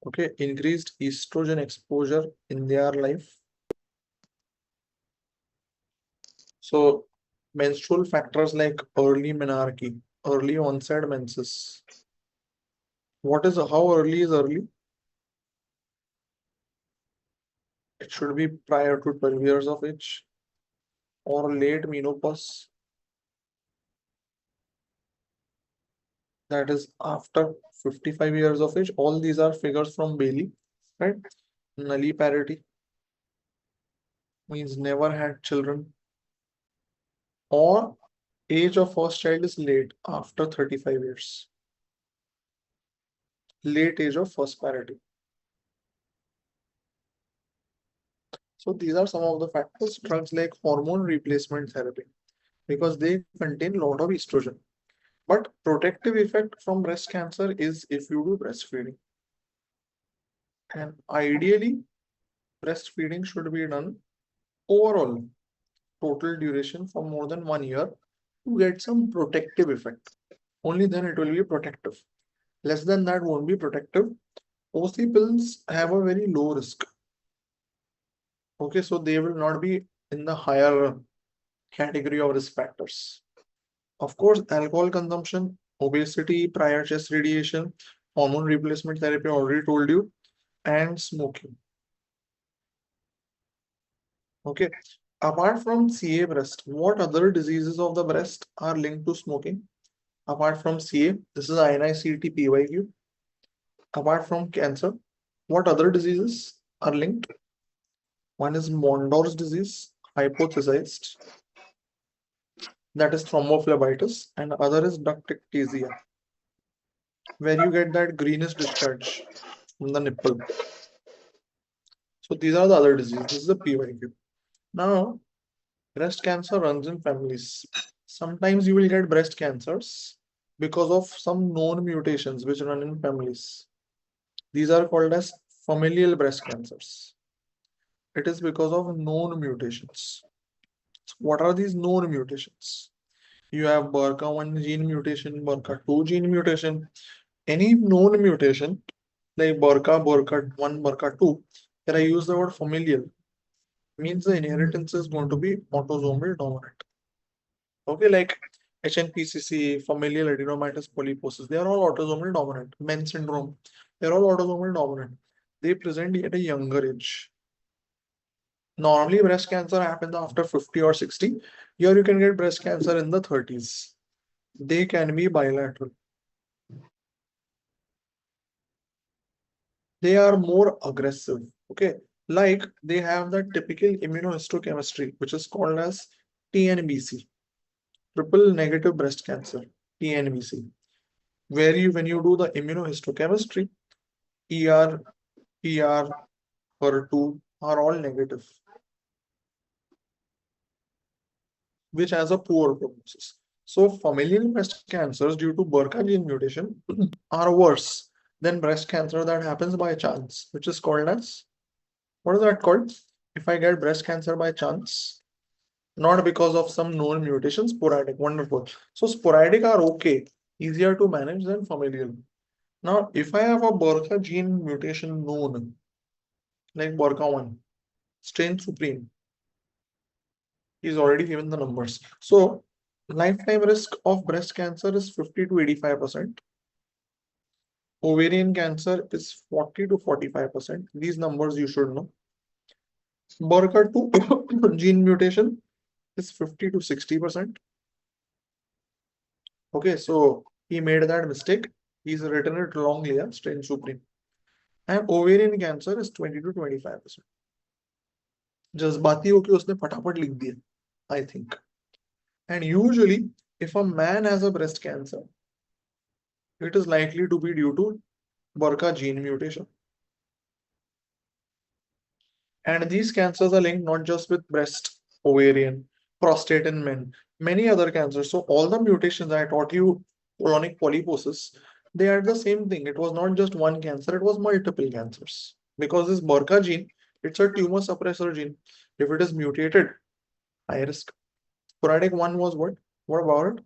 Okay, increased estrogen exposure in their life. So menstrual factors like early menarche, early onset menses. How early is early? It should be prior to 12 years of age or late menopause. That is after 55 years of age. All these are figures from Bailey, right? Nulliparity means never had children, or age of first child is late after 35 years. Late age of first parity. So these are some of the factors. Drugs like hormone replacement therapy, because they contain a lot of estrogen. But protective effect from breast cancer is if you do breastfeeding. And ideally, breastfeeding should be done overall, total duration for more than 1 year to get some protective effect. Only then it will be protective. Less than that won't be protective. OC pills have a very low risk. Okay, so they will not be in the higher category of risk factors. Of course, alcohol consumption, obesity, prior chest radiation, hormone replacement therapy, already told you, and smoking. Okay. Apart from CA breast, what other diseases of the breast are linked to smoking? Apart from CA, this is INICET PYQ. Apart from cancer, what other diseases are linked? One is Mondor's disease, hypothesized, that is thrombophlebitis, and other is ductectasia, where you get that greenish discharge from the nipple. So these are the other diseases. This is the PYQ. Now, breast cancer runs in families. Sometimes you will get breast cancers because of some known mutations which run in families. These are called as familial breast cancers. It is because of known mutations. So what are these known mutations? You have BRCA1 gene mutation, BRCA2 gene mutation. Any known mutation like BRCA, BRCA1, BRCA2, here I use the word familial, means the inheritance is going to be autosomal dominant. Okay, like HNPCC, familial adenomatous polyposis, they are all autosomal dominant. Men syndrome, they're all autosomal dominant. They present at a younger age. Normally, breast cancer happens after 50 or 60. Here, you can get breast cancer in the 30s. They can be bilateral. They are more aggressive. Okay, like they have the typical immunohistochemistry, which is called as TNBC, triple negative breast cancer, TNBC, where when you do the immunohistochemistry, ER, PR, HER2 are all negative, which has a poor prognosis. So familial breast cancers due to BRCA gene mutation are worse than breast cancer that happens by chance, which is called as, what is that called? If I get breast cancer by chance, not because of some known mutation, sporadic, wonderful. So sporadic are okay, easier to manage than familial. Now, if I have a BRCA gene mutation known, like BRCA1, strain supreme, he's already given the numbers. So, lifetime risk of breast cancer is 50 to 85%. Ovarian cancer is 40 to 45%. These numbers you should know. BRCA2 gene mutation is 50 to 60%. Okay, so he made that mistake. He's written it wrongly, yeah, strain supreme. And ovarian cancer is 20 to 25%. जज्बाती होके उसने फटाफट लिख दिया, I think. And usually, if a man has a breast cancer, it is likely to be due to BRCA gene mutation. And these cancers are linked not just with breast, ovarian, prostate in men, many other cancers. So all the mutations I taught you, colonic polyposis, they are the same thing. It was not just one cancer, it was multiple cancers. Because this BRCA gene, it's a tumor suppressor gene. If it is mutated, high risk. Sporadic one was what? What about it?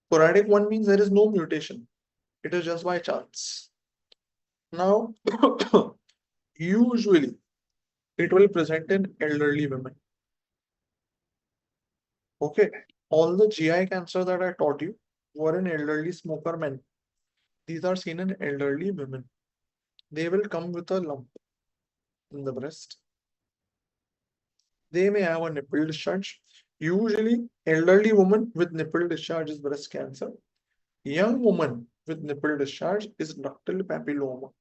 Sporadic one means there is no mutation. It is just by chance. Now, usually it will present in elderly women. Okay, all the GI cancer that I taught you were in elderly smoker men. These are seen in elderly women. They will come with a lump in the breast. They may have a nipple discharge. Usually, elderly woman with nipple discharge is breast cancer. Young woman with nipple discharge is ductal papilloma.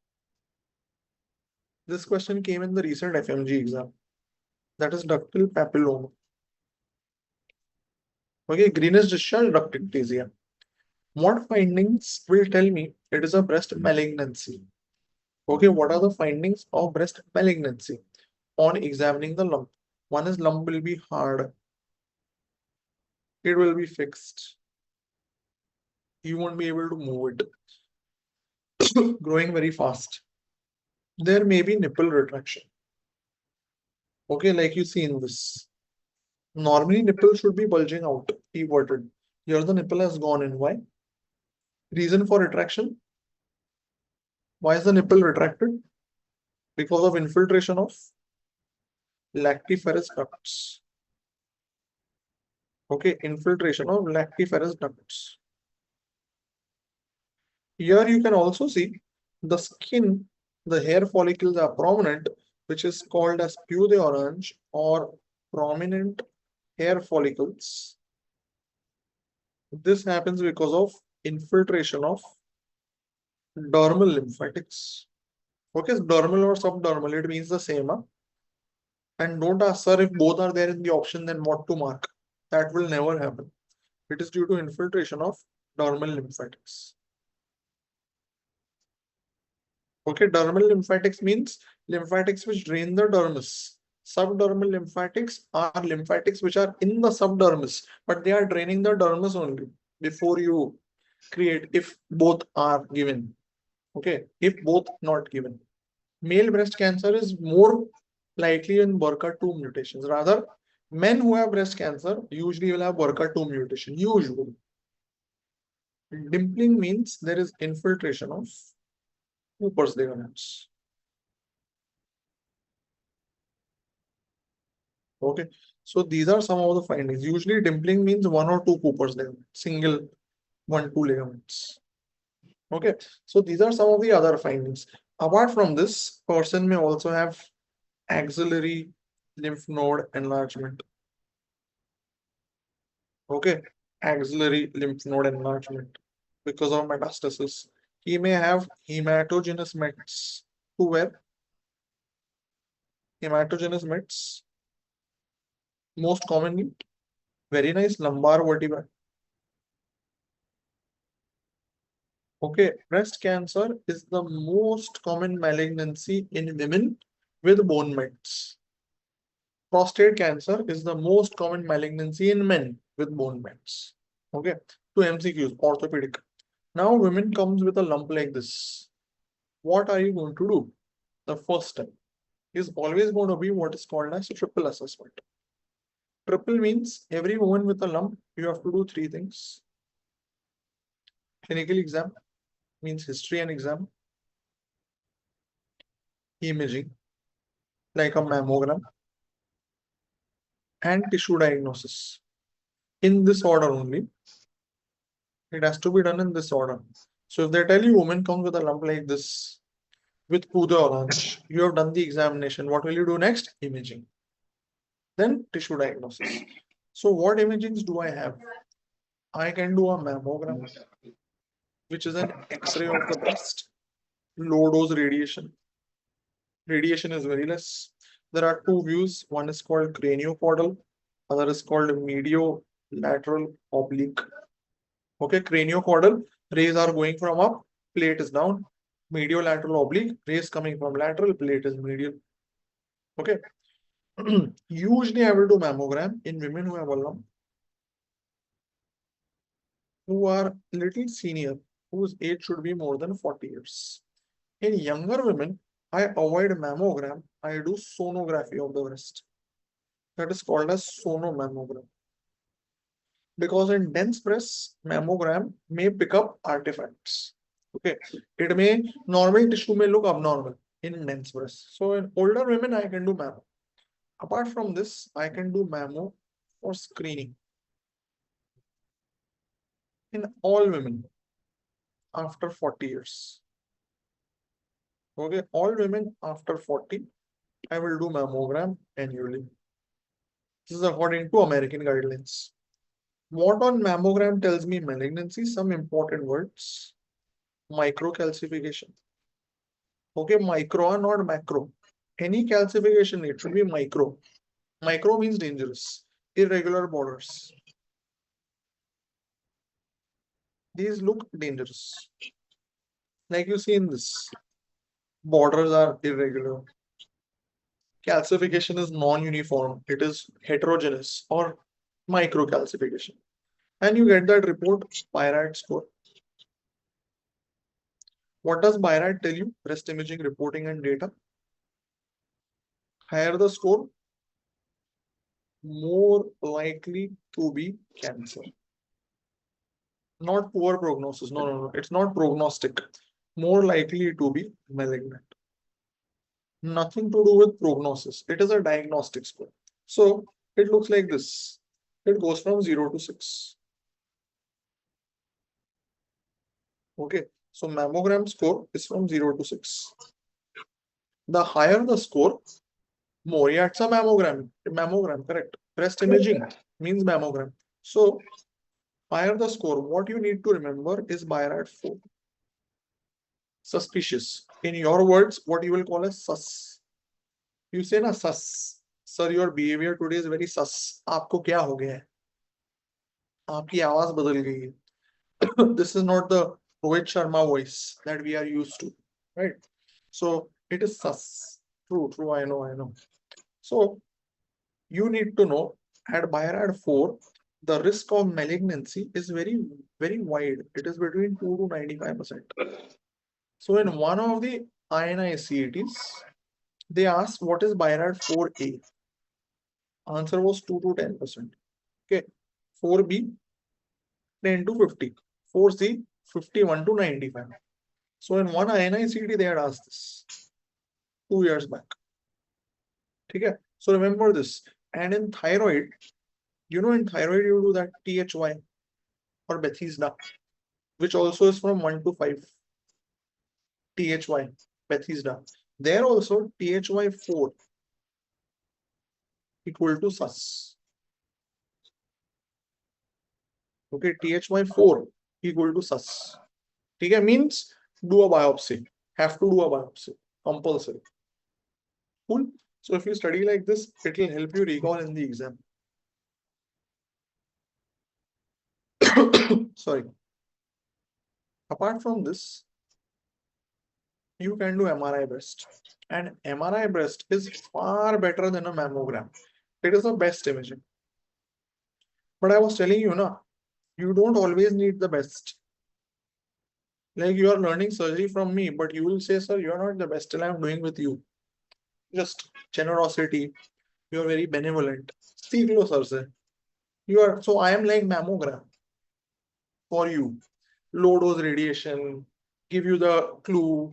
This question came in the recent FMG exam. That is ductal papilloma. Okay, greenish discharge, ductictasia. What findings will tell me it is a breast malignancy? Okay, what are the findings of breast malignancy on examining the lump? One is lump will be hard. It will be fixed. You won't be able to move it. Growing very fast. There may be nipple retraction. Okay, like you see in this. Normally, nipple should be bulging out, everted. Here the nipple has gone in. Why? Reason for retraction? Why is the nipple retracted? Because of infiltration of lactiferous ducts. Okay, infiltration of lactiferous ducts. Here you can also see the skin, the hair follicles are prominent, which is called as peau d'orange or prominent hair follicles. This happens because of infiltration of dermal lymphatics. Okay, dermal or subdermal, it means the same. Huh? And don't ask, sir, if both are there in the option, then what to mark? That will never happen. It is due to infiltration of dermal lymphatics. Okay, dermal lymphatics means lymphatics which drain the dermis. Subdermal lymphatics are lymphatics which are in the subdermis, but they are draining the dermis only before you create, if both are given. Okay, if both not given. Male breast cancer is more likely in BRCA2 mutations. Rather, men who have breast cancer usually will have BRCA2 mutation. Usually. Dimpling means there is infiltration of Cooper's ligaments. Okay, so these are some of the findings. Usually, dimpling means one or two Cooper's ligaments, single one, two ligaments. Okay, so these are some of the other findings. Apart from this, person may also have axillary lymph node enlargement. Okay, axillary lymph node enlargement because of metastasis. He may have hematogenous mets. To where? Hematogenous mets, most commonly, very nice, lumbar vertebra. Okay, breast cancer is the most common malignancy in women with bone mets. Prostate cancer is the most common malignancy in men with bone mets. Okay, two MCQs, orthopedic. Now women comes with a lump like this. What are you going to do? The first step is always going to be what is called as triple assessment. Triple means every woman with a lump, you have to do three things. Clinical exam means history and exam. Imaging, like a mammogram, and tissue diagnosis. In this order only. It has to be done in this order. So if they tell you woman comes with a lump like this, with Puda orange, you have done the examination. What will you do next? Imaging. Then tissue diagnosis. So what imagings do I have? I can do a mammogram, which is an X-ray of the breast, low dose radiation. Radiation is very less. There are two views. One is called craniocaudal, other is called mediolateral oblique. Okay, craniocaudal rays are going from up, plate is down. Mediolateral oblique, rays coming from lateral, plate is medial. Okay. Usually I will do mammogram in women who have a lump, who are little senior, whose age should be more than 40 years. In younger women, I avoid mammogram, I do sonography of the breast. That is called as sonomammogram. Because in dense breasts, mammogram may pick up artifacts. Okay, it may normal tissue may look abnormal in dense breast. So in older women, I can do mammo. Apart from this, I can do mammo for screening in all women after 40 years. Okay, all women after 40, I will do mammogram annually. This is according to American guidelines. What on mammogram tells me malignancy? Some important words. Microcalcification. Okay, micro, not macro. Any calcification, it should be micro. Micro means dangerous. Irregular borders. These look dangerous. Like you see in this. Borders are irregular. Calcification is non-uniform. It is heterogeneous or microcalcification. And you get that report, BIRAT score. What does BIRAT tell you? Breast imaging reporting and data. Higher the score, more likely to be cancer. Not poor prognosis. No, no, no. It's not prognostic. More likely to be malignant. Nothing to do with prognosis. It is a diagnostic score. So it looks like this. It goes from 0 to 6. Okay. So mammogram score is from 0 to 6. The higher the score, more. Yeah, it's a mammogram. Mammogram, correct. Breast imaging means mammogram. So higher the score, what you need to remember is BIRAT 4. Suspicious. In your words, what you will call as sus. You say na sus. Sir, your behavior today is very sus. आपको क्या हो गया है? आपकी आवाज बदल गई है. This is not the Rohit Sharma voice that we are used to, right? So it is sus. True, true. I know, I know. So you need to know at BIRAD 4, the risk of malignancy is very, very wide. It is between 2 to 95%. So in one of the INI CETs, they asked what is BIRAD 4A? Answer was 2 to 10%. Okay. 4B, 10 to 50. 4C, 51 to 95. So in one INI CET, they had asked this 2 years back. Okay. So remember this. And in thyroid, in thyroid, you do that THY or Bethesda, which also is from 1 to 5. THY, Bethesda. There also THY 4 equal to sus. Okay, THY 4 equal to sus. Okay, means do a biopsy. Have to do a biopsy. Compulsory. Cool. So if you study like this, it will help you recall in the exam. Sorry. Apart from this, you can do MRI breast. And MRI breast is far better than a mammogram. It is the best imaging. But I was telling you, na, you don't always need the best. Like you are learning surgery from me, but you will say, sir, you are not the best till I'm doing with you. Just generosity. You are very benevolent. Seek lo, sir, sir. You are, so I am like mammogram for you. Low dose radiation, give you the clue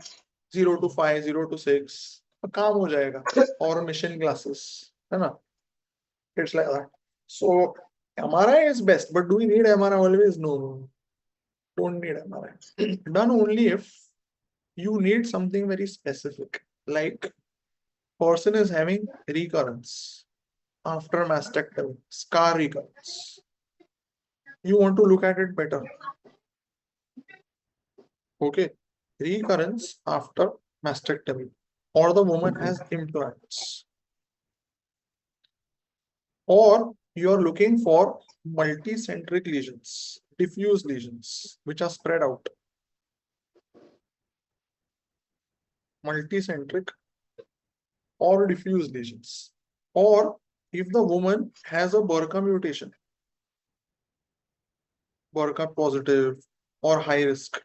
0 to 5, 0 to 6. काम हो जाएगा. Or mission glasses. है ना? It's like that. So MRI is best, but do we need MRI always? No. Don't need MRI. Done only if you need something very specific, like person is having recurrence after mastectomy, scar recurrence. You want to look at it better. Okay, recurrence after mastectomy, or the woman has implants, or you are looking for multicentric lesions, diffuse lesions, which are spread out. Multicentric or diffuse lesions. Or if the woman has a BRCA mutation, BRCA positive or high risk.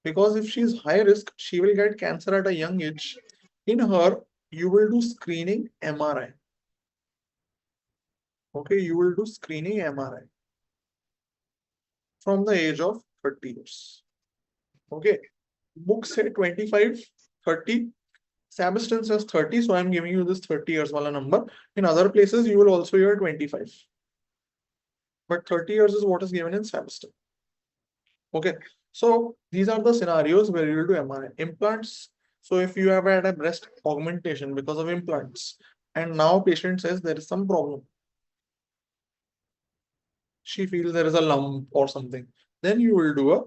Because if she is high risk, she will get cancer at a young age. In her, you will do screening MRI. Okay, you will do screening MRI from the age of 30 years. Okay, Books say 25, 30. Sebastian says 30, so I'm giving you this 30 years wala number. In other places, you will also hear 25. But 30 years is what is given in Sebastian. Okay, so these are the scenarios where you will do MRI. Implants. So if you have had a breast augmentation because of implants, and now patient says there is some problem, she feels there is a lump or something, then you will do a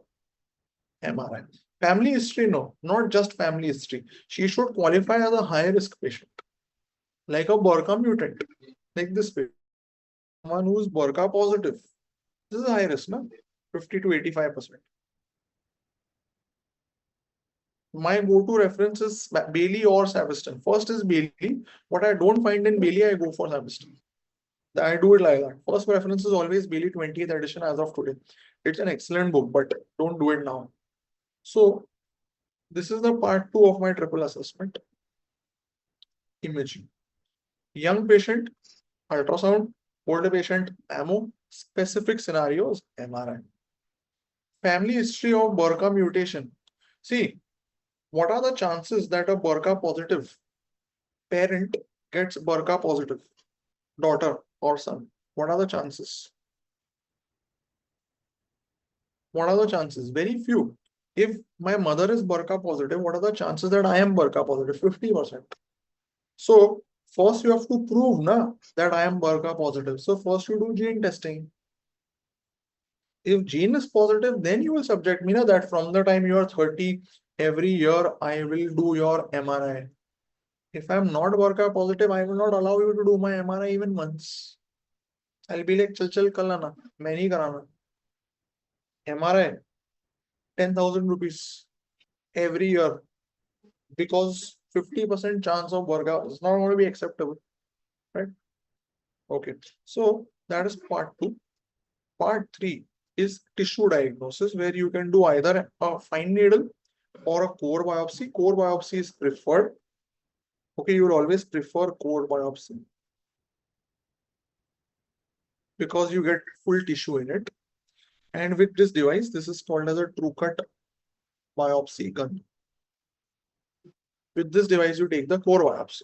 MRI. Family history, no, not just family history. She should qualify as a high risk patient, like a BRCA mutant, like this patient, someone who is BRCA positive. This is a high risk, no? 50 to 85%. My go-to reference is Bailey or Savastin. First is Bailey. What I don't find in Bailey, I go for Savastin. I do it like that. First preference is always Bailey 20th edition as of today. It's an excellent book, but don't do it now. So this is the part 2 of my triple assessment. Imaging. Young patient, ultrasound, older patient, ammo, specific scenarios, MRI. Family history of BRCA mutation. See, what are the chances that a BRCA positive parent gets BRCA positive daughter or son? What are the chances? What are the chances? Very few. If my mother is BRCA positive, what are the chances that I am BRCA positive? 50%. So first you have to prove that I am BRCA positive. So first you do gene testing. If gene is positive, then you will subject me that from the time you are 30, every year I will do your MRI. If I'm not BRCA positive, I will not allow you to do my MRI even once. I'll be like, chal kal aana, main nahi karana. MRI, 10,000 rupees every year because 50% chance of BRCA is not going to be acceptable, right? Okay, so that is part 2. Part 3 is tissue diagnosis, where you can do either a fine needle or a core biopsy. Core biopsy is preferred. Okay, you will always prefer core biopsy because you get full tissue in it. And with this device, this is called as a true cut biopsy gun. With this device, you take the core biopsy.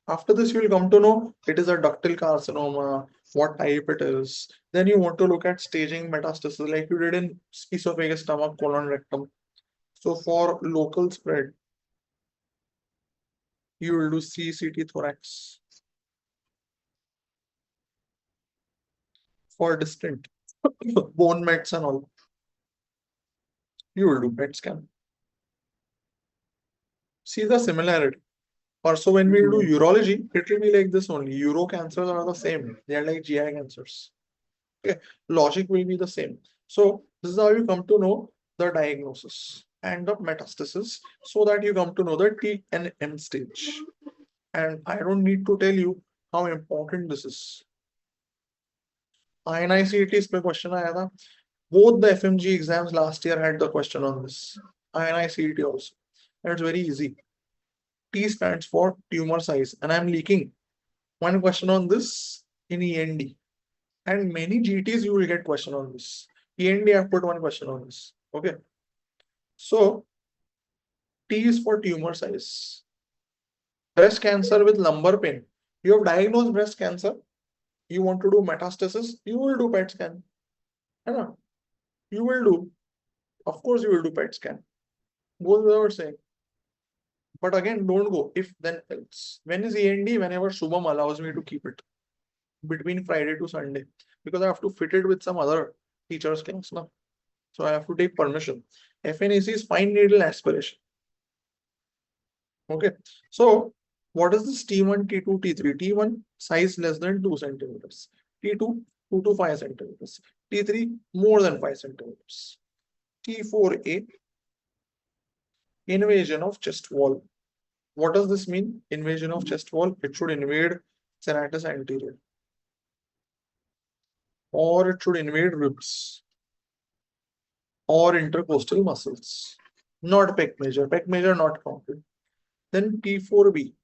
After this, you will come to know it is a ductal carcinoma, what type it is. Then you want to look at staging metastasis like you did in esophagus, stomach, colon, rectum. So for local spread, you will do CCT thorax. For distant bone mets and all, you will do PET scan. See the similarity. Also, when we do urology, it will be like this only. Uro cancers are the same. They are like GI cancers. Okay, logic will be the same. So this is how you come to know the diagnosis and the metastasis, so that you come to know the T and M stage. And I don't need to tell you how important this is. INICET is पे question आया था. Both the FMG exams last year had the question on this. INICET also. And it's very easy. T stands for tumor size, and I'm leaking one question on this in END. And many GTs you will get question on this. END I've put one question on this. Okay. So T is for tumor size. Breast cancer with lumbar pain. You have diagnosed breast cancer. You want to do metastasis. You will do PET scan. You will do. Of course, you will do PET scan. Goes without saying. But again, don't go if then else. When is END? Whenever Shubham allows me to keep it between Friday to Sunday, because I have to fit it with some other teacher's class now. So I have to take permission. FNAC is fine needle aspiration. Okay. So what is this T1, T2, T3? T1 size less than 2 centimeters. T2 2 to 5 centimeters. T3 more than 5 centimeters. T4A invasion of chest wall. What does this mean? Invasion of chest wall. It should invade serratus anterior, or it should invade ribs or intercostal muscles. Not pec major. Pec major not counted. Then T4B,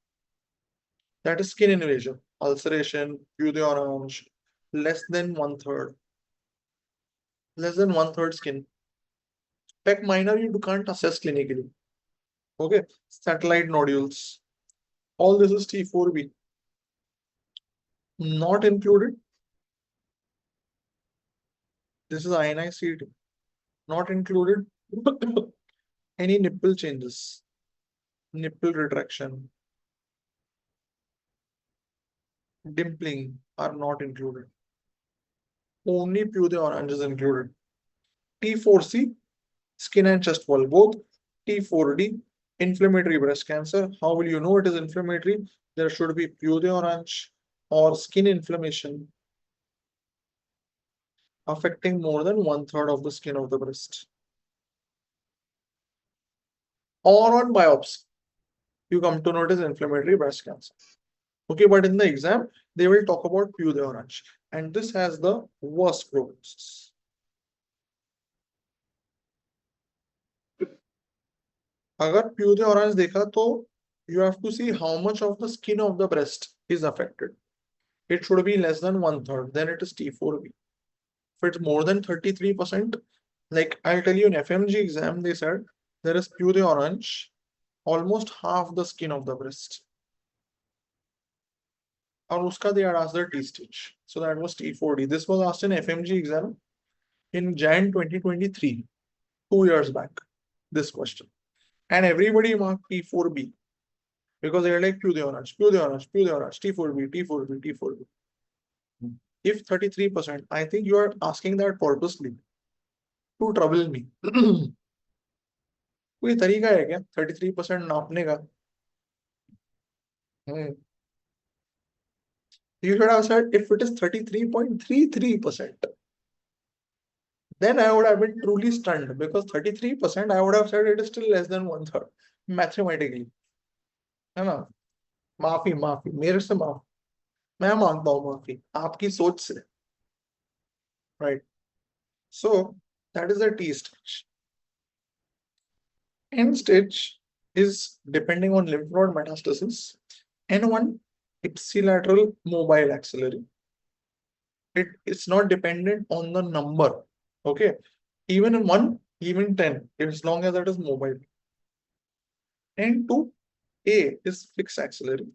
that is skin invasion, ulceration, orange, less than 1/3. Less than 1/3 skin. Pec minor you can't assess clinically. Okay, satellite nodules. All this is T4B. Not included. This is ionized. Not included. Any nipple changes, nipple retraction, dimpling are not included. Only Peau d'Orange is included. T4C, skin and chest wall both. T4D, inflammatory breast cancer. How will you know it is inflammatory? There should be Peau d'Orange or skin inflammation affecting more than 1/3 of the skin of the breast. Or on biopsy, you come to notice inflammatory breast cancer. Okay, but in the exam, they will talk about Peau d'Orange, and this has the worst prognosis. अगर Peau d'Orange देखा तो you have to see how much of the skin of the breast is affected. It should be less than 1/3, then it is T4B. If it's more than 33%, like I'll tell you in FMG exam, they said there is Peau d'Orange, almost half the skin of the breast. और उसका they had asked the T stage. So that was T4D. This was asked in FMG exam in Jan 2023, 2 years back, this question. And everybody marked T4B because they are like Peau d'Orange, Peau d'Orange, Peau d'Orange, T4B, T4B, T4B. If 33%, I think you are asking that purposely to trouble me. कोई तरीका है क्या 33% नापने का? You should have said if it is 33.33%. Then I would have been truly stunned because 33% I would have said it is still less than 1/3 mathematically. है ना? माफी माफी मेरे से माफ मैं मांगता हूँ माफी आपकी सोच से. Right. So that is the T stage. N stage is depending on lymph node metastasis. N1 ipsilateral mobile axillary. It's not dependent on the number. Okay. Even in 1, even 10, as long as it is mobile. N2 A is fixed axillary.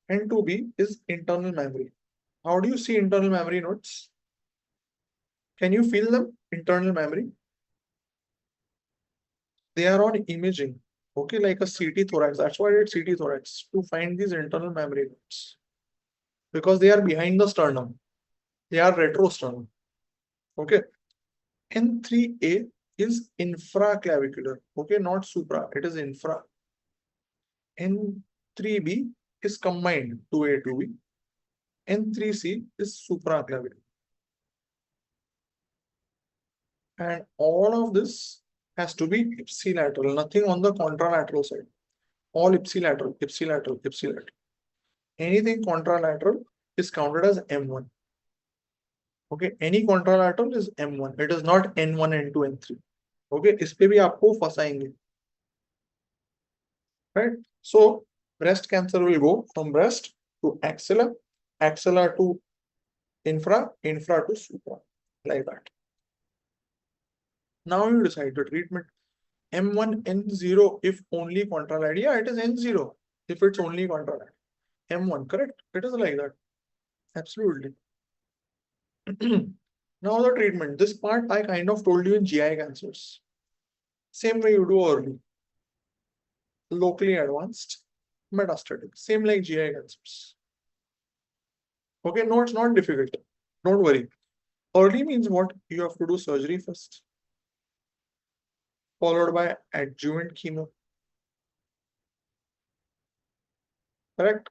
N2B is internal mammary. How do you see internal mammary nodes? Can you feel them? Internal mammary. They are on imaging. Okay, like a CT thorax. That's why it's CT thorax to find these internal mammary nodes. Because they are behind the sternum. They are retrosternum. Okay. N3A is infraclavicular. Okay, not supra. It is infra. N3B is combined 2A, 2B. N3C is supraclavicular. And all of this has to be ipsilateral, nothing on the contralateral side. All ipsilateral, ipsilateral, ipsilateral. Anything contralateral is counted as M1. Okay, any contralateral is M1. It is not N1, N2, N3. Okay, इस पे भी आपको फंसाएंगे. Right? So breast cancer will go from breast to axilla, axilla to infra, infra to supra, like that. Now you decide the treatment. M1, N0 if only contralateral. Yeah, it is N0 if it's only contralateral. M1, correct? It is like that. Absolutely. Now the treatment. This part I kind of told you in GI cancers. Same way you do early. Locally advanced, metastatic. Same like GI cancers. Okay, no, it's not difficult. Don't worry. Early means what? You have to do surgery first, followed by adjuvant chemo. Correct?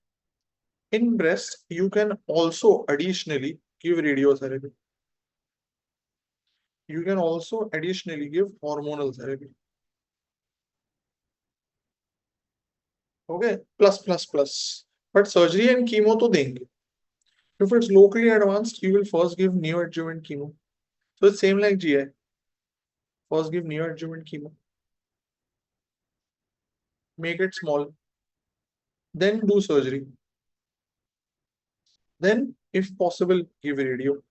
In breast, you can also additionally give radiotherapy. You can also additionally give hormonal therapy. Okay, plus. But surgery and chemo to देंगे. If it's locally advanced, you will first give neoadjuvant chemo. So it's same like GI. First give neoadjuvant chemo. Make it small. Then do surgery. Then, if possible, give radio.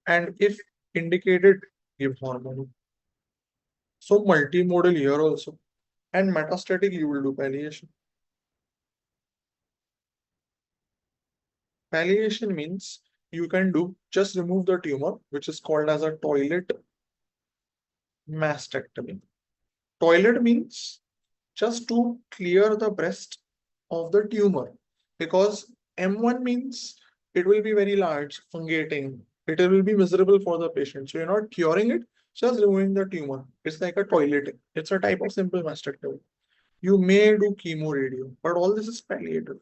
And if indicated, give hormone. So multimodal here also. And metastatic, you will do palliation. Palliation means you can do just remove the tumor, which is called as a toilet mastectomy. Toilet means just to clear the breast of the tumor, because M1 means it will be very large, fungating. It will be miserable for the patient. So you're not curing it, just removing the tumor. It's like a toileting. It's a type of simple mastectomy. You may do chemo radio, but all this is palliative.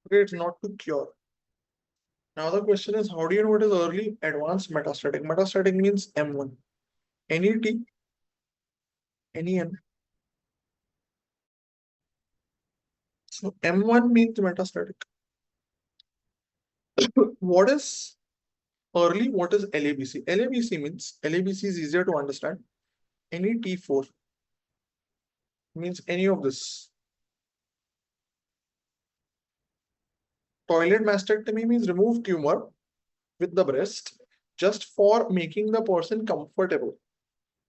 Okay, it's not to cure. Now the question is, how do you know what is early, advanced, metastatic? Metastatic means M1. Any T, any N. So M1 means metastatic. What is early? What is LABC? LABC means, LABC is easier to understand. Any T4 means any of this. Toilet mastectomy means remove tumor with the breast just for making the person comfortable,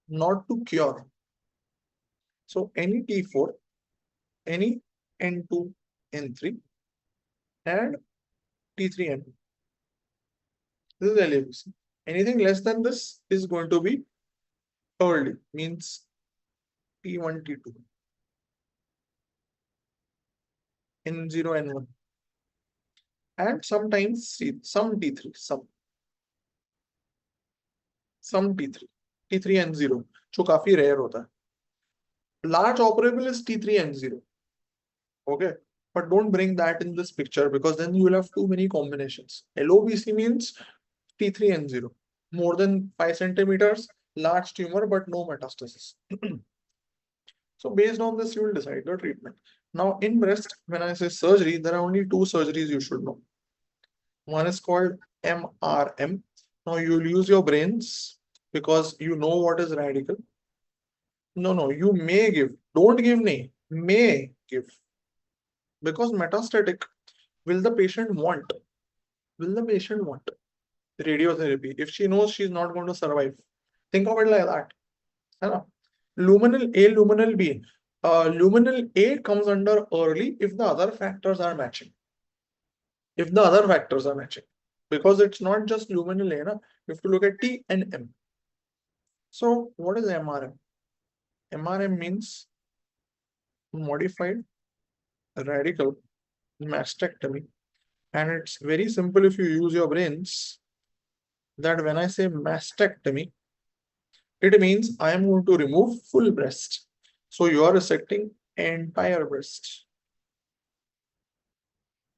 not to cure. So any T4, any N2, N3, and T3N2. This is LABC. Anything less than this is going to be early, means T1, T2, N0, N1, and sometimes some T3, some T3, T3N0, जो काफी rare होता है. Large operable is T3N0. Okay, but don't bring that in this picture because then you will have too many combinations. LOBC means T3N0, more than 5 centimeters, large tumor but no metastasis. So based on this, you will decide the treatment. Now in breast, when I say surgery, there are only two surgeries you should know. One is called MRM. Now you will use your brains because you know what is radical. No, you may give. Don't give, nay, may give. Because metastatic, will the patient want? Will the patient want radiotherapy if she knows she's not going to survive? Think of it like that. है ना? Luminal A, luminal B. Luminal A comes under early if the other factors are matching. If the other factors are matching. Because it's not just luminal A, na? You have to look at T and M. So what is MRM? MRM means modified radical mastectomy. And it's very simple if you use your brains, that when I say mastectomy, it means I am going to remove full breast. So you are resecting entire breast,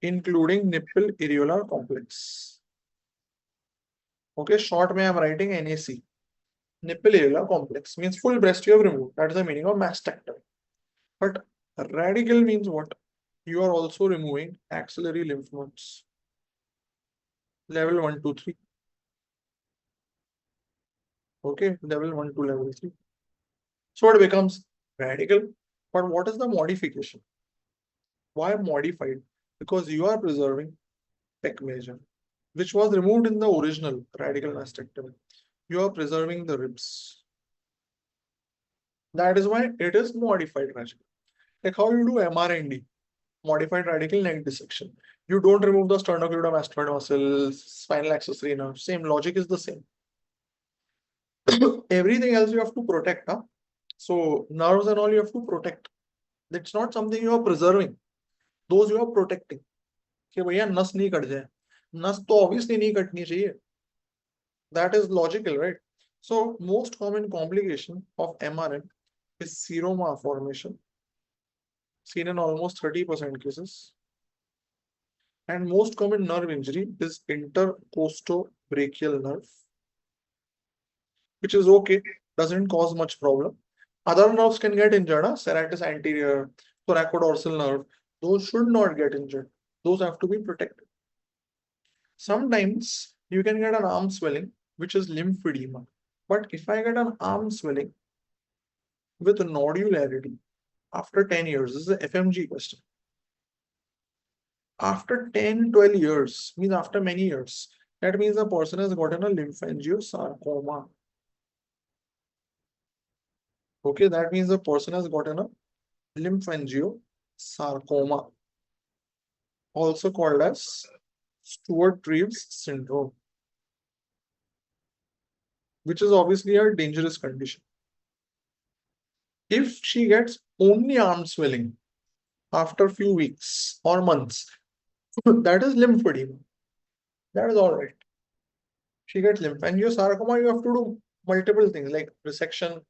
including nipple areolar complex. Okay, short may I am writing NAC. Nipple areolar complex means full breast you have removed. That is the meaning of mastectomy. But radical means what? You are also removing axillary lymph nodes. Level 1, 2, 3. Okay, level 1 to level 3. So it becomes radical. But what is the modification? Why modified? Because you are preserving pec major, which was removed in the original radical mastectomy. You are preserving the ribs. That is why it is modified radical. Like how you do MRND, modified radical neck dissection. You don't remove the sternocleidomastoid muscles, spinal accessory nerve. Same logic is the same. Everything else you have to protect. Huh? So nerves and all you have to protect. It's not something you are preserving. Those you are protecting. कि भैया नस नहीं cut जाए. नस तो obviously नहीं कटनी चाहिए. That is logical, right? So most common complication of MRM is seroma formation, seen in almost 30% cases. And most common nerve injury is intercostobrachial nerve, which is okay, doesn't cause much problem. Other nerves can get injured, serratus anterior, thoracodorsal nerve. Those should not get injured. Those have to be protected. Sometimes you can get an arm swelling, which is lymphedema. But if I get an arm swelling with nodularity after 10 years, this is the FMG question. After 10, 12 years, means after many years, that means the person has gotten a lymphangiosarcoma. Okay, that means the person has gotten a lymphangiosarcoma, also called as Stewart-Reeves syndrome, which is obviously a dangerous condition. If she gets only arm swelling after a few weeks or months, that is lymphedema. That is all right. She gets lymphangiosarcoma, you have to do multiple things like resection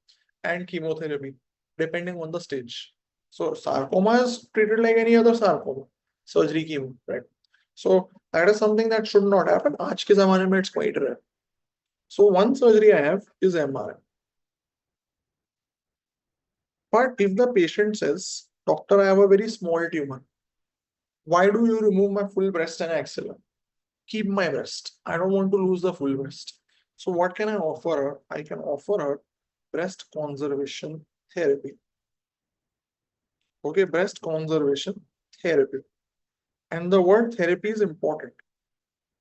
and chemotherapy, depending on the stage. So sarcoma is treated like any other sarcoma, surgery, chemo, right? So that is something that should not happen. आज के ज़माने में it's quite rare. So one surgery I have is MRI. But if the patient says, doctor, I have a very small tumor, why do you remove my full breast and axilla? Keep my breast. I don't want to lose the full breast. So what can I offer her? I can offer her breast conservation therapy. Okay, breast conservation therapy. And the word therapy is important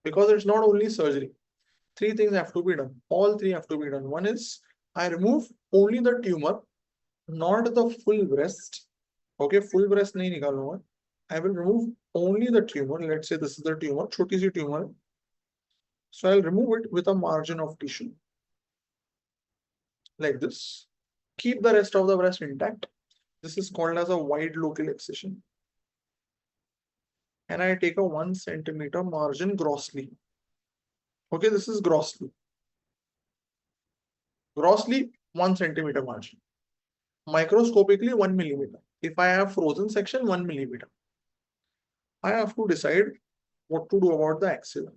because it's not only surgery. Three things have to be done. All three have to be done. One is I remove only the tumor, not the full breast. Okay, full breast nahi nikalunga. I will remove only the tumor. Let's say this is the tumor, छोटी सी tumor. So I'll remove it with a margin of tissue like this. Keep the rest of the breast intact. This is called as a wide local excision. And I take a 1 centimeter margin grossly. Okay, this is grossly. Grossly 1 centimeter margin. Microscopically 1 millimeter. If I have frozen section, 1 millimeter. I have to decide what to do about the axilla.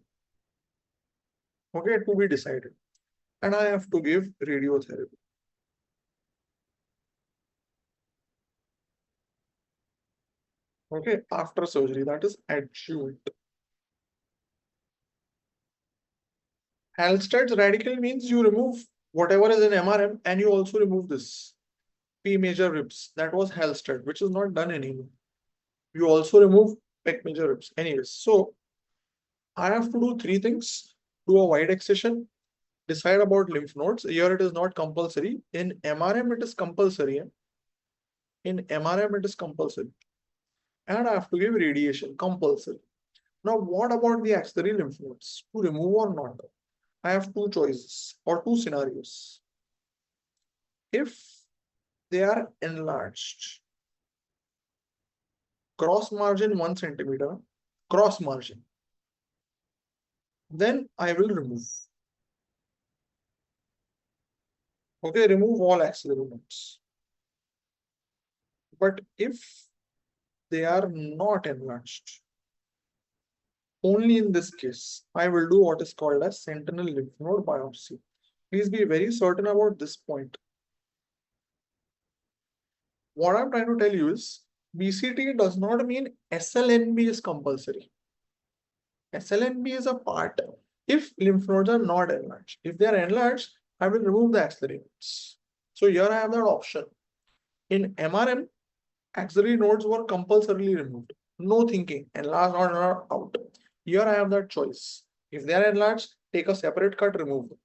Okay, to be decided. And I have to give radiotherapy. Okay, after surgery, that is adjuvant. Halsted's radical means you remove whatever is in MRM and you also remove this P major ribs. That was Halsted, which is not done anymore. You also remove pec major ribs. Anyways, so I have to do three things. Do a wide excision, decide about lymph nodes. Here it is not compulsory. In MRM, it is compulsory. In MRM, it is compulsory. And I have to give radiation, compulsory. Now, what about the axillary lymph nodes? To remove or not? I have two choices or two scenarios. If they are enlarged, cross margin 1 centimeter, cross margin, then I will remove. Okay, remove all axillary nodes. But if they are not enlarged, only in this case, I will do what is called as sentinel lymph node biopsy. Please be very certain about this point. What I'm trying to tell you is BCT does not mean SLNB is compulsory. SLNB is a part if lymph nodes are not enlarged. If they are enlarged, I will remove the axillary nodes. So here I have that option. In MRM, axillary nodes were compulsorily removed. No thinking, enlarged or not out. Here I have that choice. If they are enlarged, take a separate cut, remove them.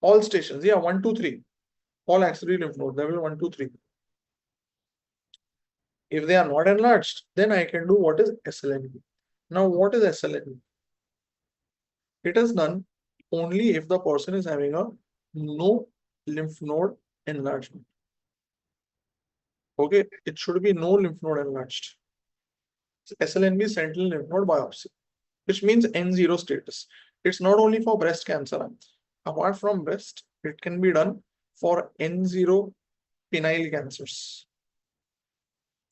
All stations, yeah, 1, 2, 3. All axillary lymph nodes, level 1, 2, 3. If they are not enlarged, then I can do what is SLNB. Now, what is SLNB? It is done only if the person is having a no lymph node enlargement. Okay, it should be no lymph node enlarged. SLNB is sentinel lymph node biopsy, which means N0 status. It's not only for breast cancer. Apart from breast, it can be done for N0 penile cancers,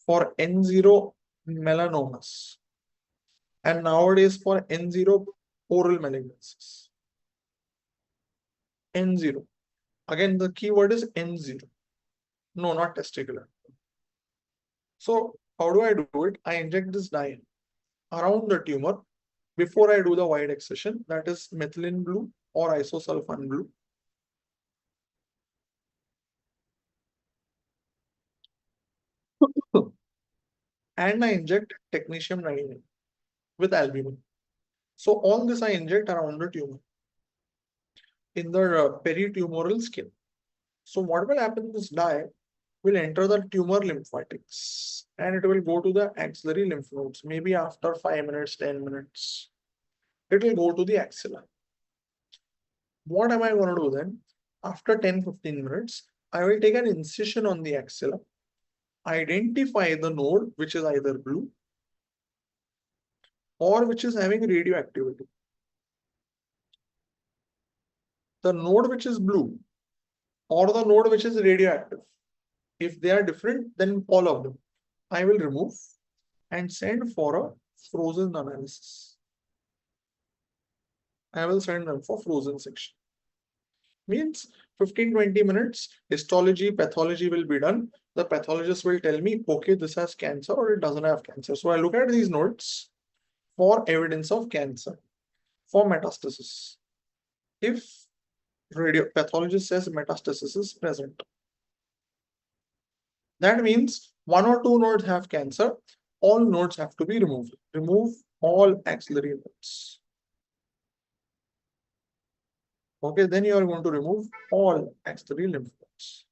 for N0 melanomas, and nowadays for N0 oral malignancies. N0. Again, the keyword is N0. No, not testicular. So how do I do it? I inject this dye around the tumor before I do the wide excision, that is methylene blue or isosulfan blue. And I inject technetium 99 with albumin. So all this I inject around the tumor in the peritumoral skin. So what will happen in this dye? will enter the tumor lymphatics and it will go to the axillary lymph nodes. Maybe after 5 minutes, 10 minutes, it will go to the axilla. What am I going to do then? After 10-15 minutes, I will take an incision on the axilla, identify the node which is either blue or which is having radioactivity. The node which is blue or the node which is radioactive, if they are different, then all of them I will remove and send for a frozen analysis. I will send them for frozen section. Means 15-20 minutes, histology, pathology will be done. The pathologist will tell me, okay, this has cancer or it doesn't have cancer. So I look at these nodes for evidence of cancer, for metastasis. If pathologist says metastasis is present, that means 1 or 2 nodes have cancer, all nodes have to be removed. Remove all axillary nodes. Okay, then you are going to remove all axillary lymph nodes.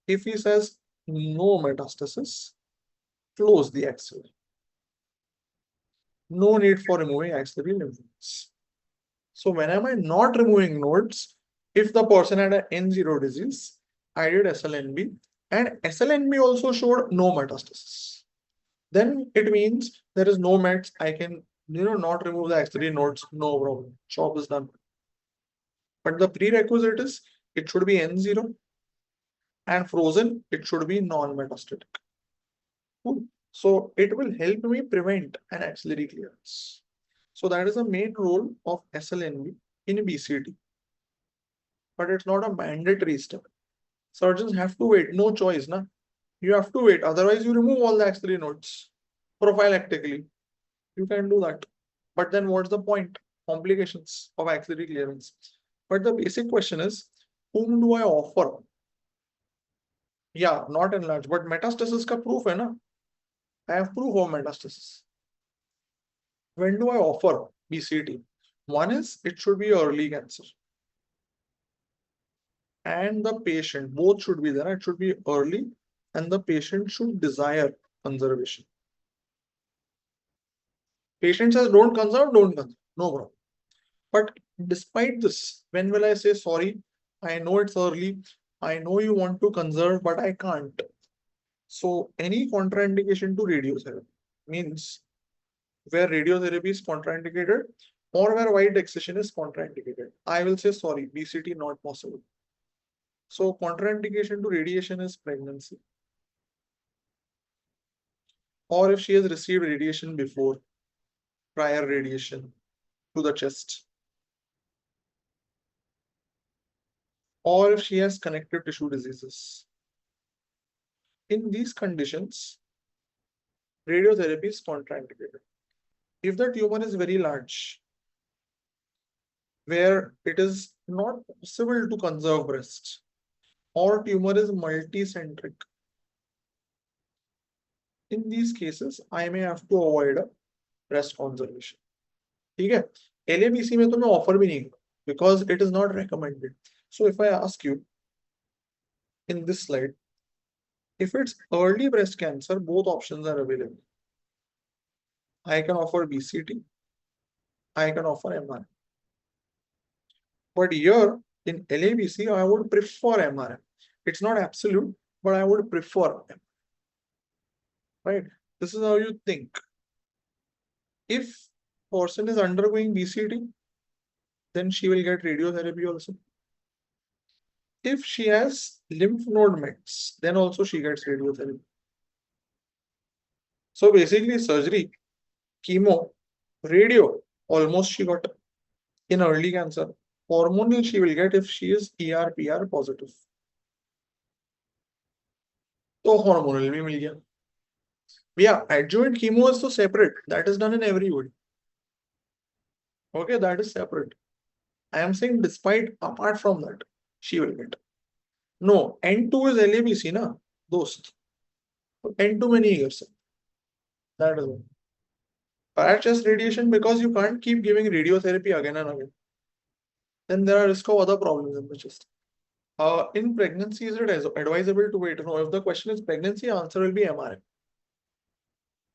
If he says no metastasis, close the axilla. No need for removing axillary lymph nodes. So when am I not removing nodes? If the person had an N0 disease, I did SLNB and SLNB also showed no metastasis. Then it means there is no mets. I can not remove the axillary nodes, no problem. Job is done. But the prerequisite is it should be N0 and frozen, it should be non-metastatic. Cool. So it will help me prevent an axillary clearance. So that is the main role of SLNB in BCT. But it's not a mandatory step. Surgeons have to wait, no choice, na? You have to wait, otherwise you remove all the axillary nodes prophylactically. You can do that. But then what's the point? Complications of axillary clearance. But the basic question is, whom do I offer? Yeah, not enlarged, but metastasis ka proof hai na? I have proof of metastasis. When do I offer BCT? One is it should be early cancer. And the patient, both should be there. It should be early and the patient should desire conservation. Patient says don't conserve, don't conserve. No problem. But despite this, when will I say sorry? I know it's early. I know you want to conserve, but I can't. So any contraindication to radiotherapy means where radiotherapy is contraindicated or where white excision is contraindicated, I will say sorry, BCT not possible. So contraindication to radiation is pregnancy. Or if she has received radiation before, prior radiation to the chest. Or if she has connective tissue diseases. In these conditions, radiotherapy is contraindicated. If the tumor is very large, where it is not possible to conserve breast, or tumor is multicentric, in these cases, I may have to avoid a breast conservation. ठीक है? LABC में तो मैं offer भी नहीं because it is not recommended. So if I ask you in this slide, if it's early breast cancer, both options are available. I can offer BCT, I can offer MRI. But here in LABC, I would prefer MRI. It's not absolute, but I would prefer MRI. Right? This is how you think. If person is undergoing BCT, then she will get radiotherapy also. If she has lymph node mets, then also she gets radiotherapy. So basically surgery, chemo, radio, almost she got in early cancer. Hormonal she will get if she is ER/PR positive. So hormonal भी मिल गया. Yeah, adjuvant chemo is so separate. That is done in everybody. Okay, that is separate. I am saying despite, apart from that, she will get. No, N2 is LABC, na? Dost. N2 many years. That is one. Parachest radiation, because you can't keep giving radiotherapy again and again. Then there are risk of other problems in the chest. In pregnancy, is it advisable to wait? No, if the question is pregnancy, answer will be MRM.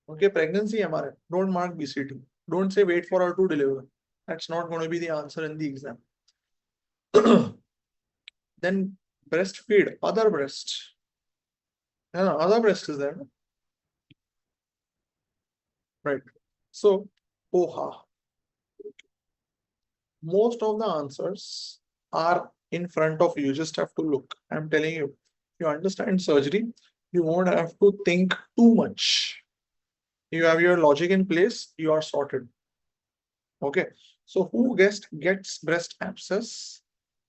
Okay, pregnancy MRM. Don't mark BCT. Don't say wait for her to deliver. That's not going to be the answer in the exam. Then breastfeed, other breast. Other breast is there, no? Right. So, OHA. Most of the answers are in front of you. You just have to look. I'm telling you, if you understand surgery, you won't have to think too much. You have your logic in place, you are sorted. Okay. So who gets breast abscess?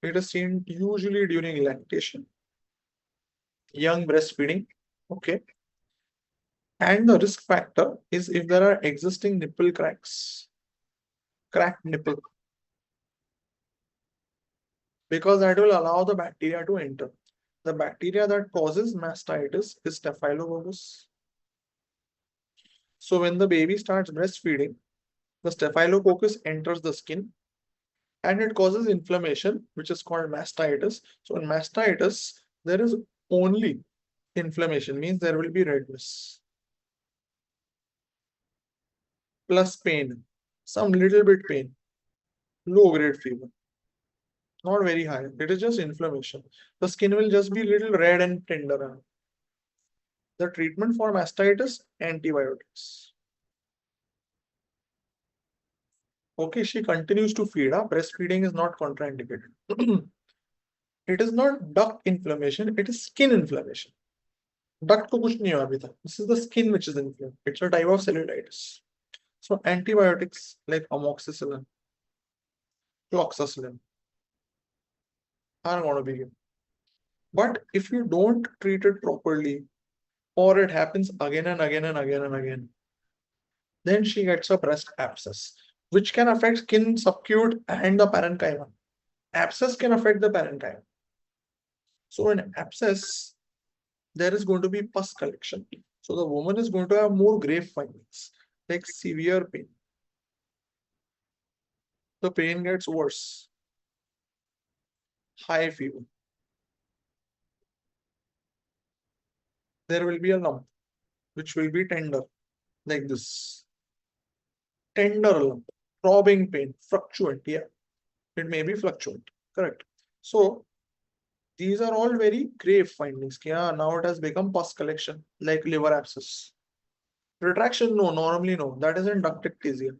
It is seen usually during lactation, young breastfeeding. Okay. And the risk factor is if there are existing nipple cracks, cracked nipple, because that will allow the bacteria to enter. The bacteria that causes mastitis is Staphylococcus. So when the baby starts breastfeeding, the Staphylococcus enters the skin and it causes inflammation, which is called mastitis. So in mastitis, there is only inflammation, means there will be redness plus pain, some little bit pain, low grade fever, not very high. It is just inflammation. The skin will just be little red and tender. The treatment for mastitis, antibiotics. Okay, she continues to feed. Breastfeeding is not contraindicated. It is not duct inflammation, it is skin inflammation. Duct को कुछ नहीं हुआ अभी तक. This is the skin which is inflamed. It's a type of cellulitis. So antibiotics like amoxicillin, cloxacillin are going to be given. But if you don't treat it properly, or it happens again and again and again and again, then she gets a breast abscess, which can affect skin subcute and the parenchyma. Abscess can affect the parenchyma. So in abscess, there is going to be pus collection. So the woman is going to have more grave findings, like severe pain. The pain gets worse. High fever. There will be a lump, which will be tender, like this. Tender lump, throbbing pain, fluctuant. Yeah, it may be fluctuant. Correct. So these are all very grave findings. Yeah, now it has become pus collection, like liver abscess. Retraction, no, normally no. That is in ductictasia.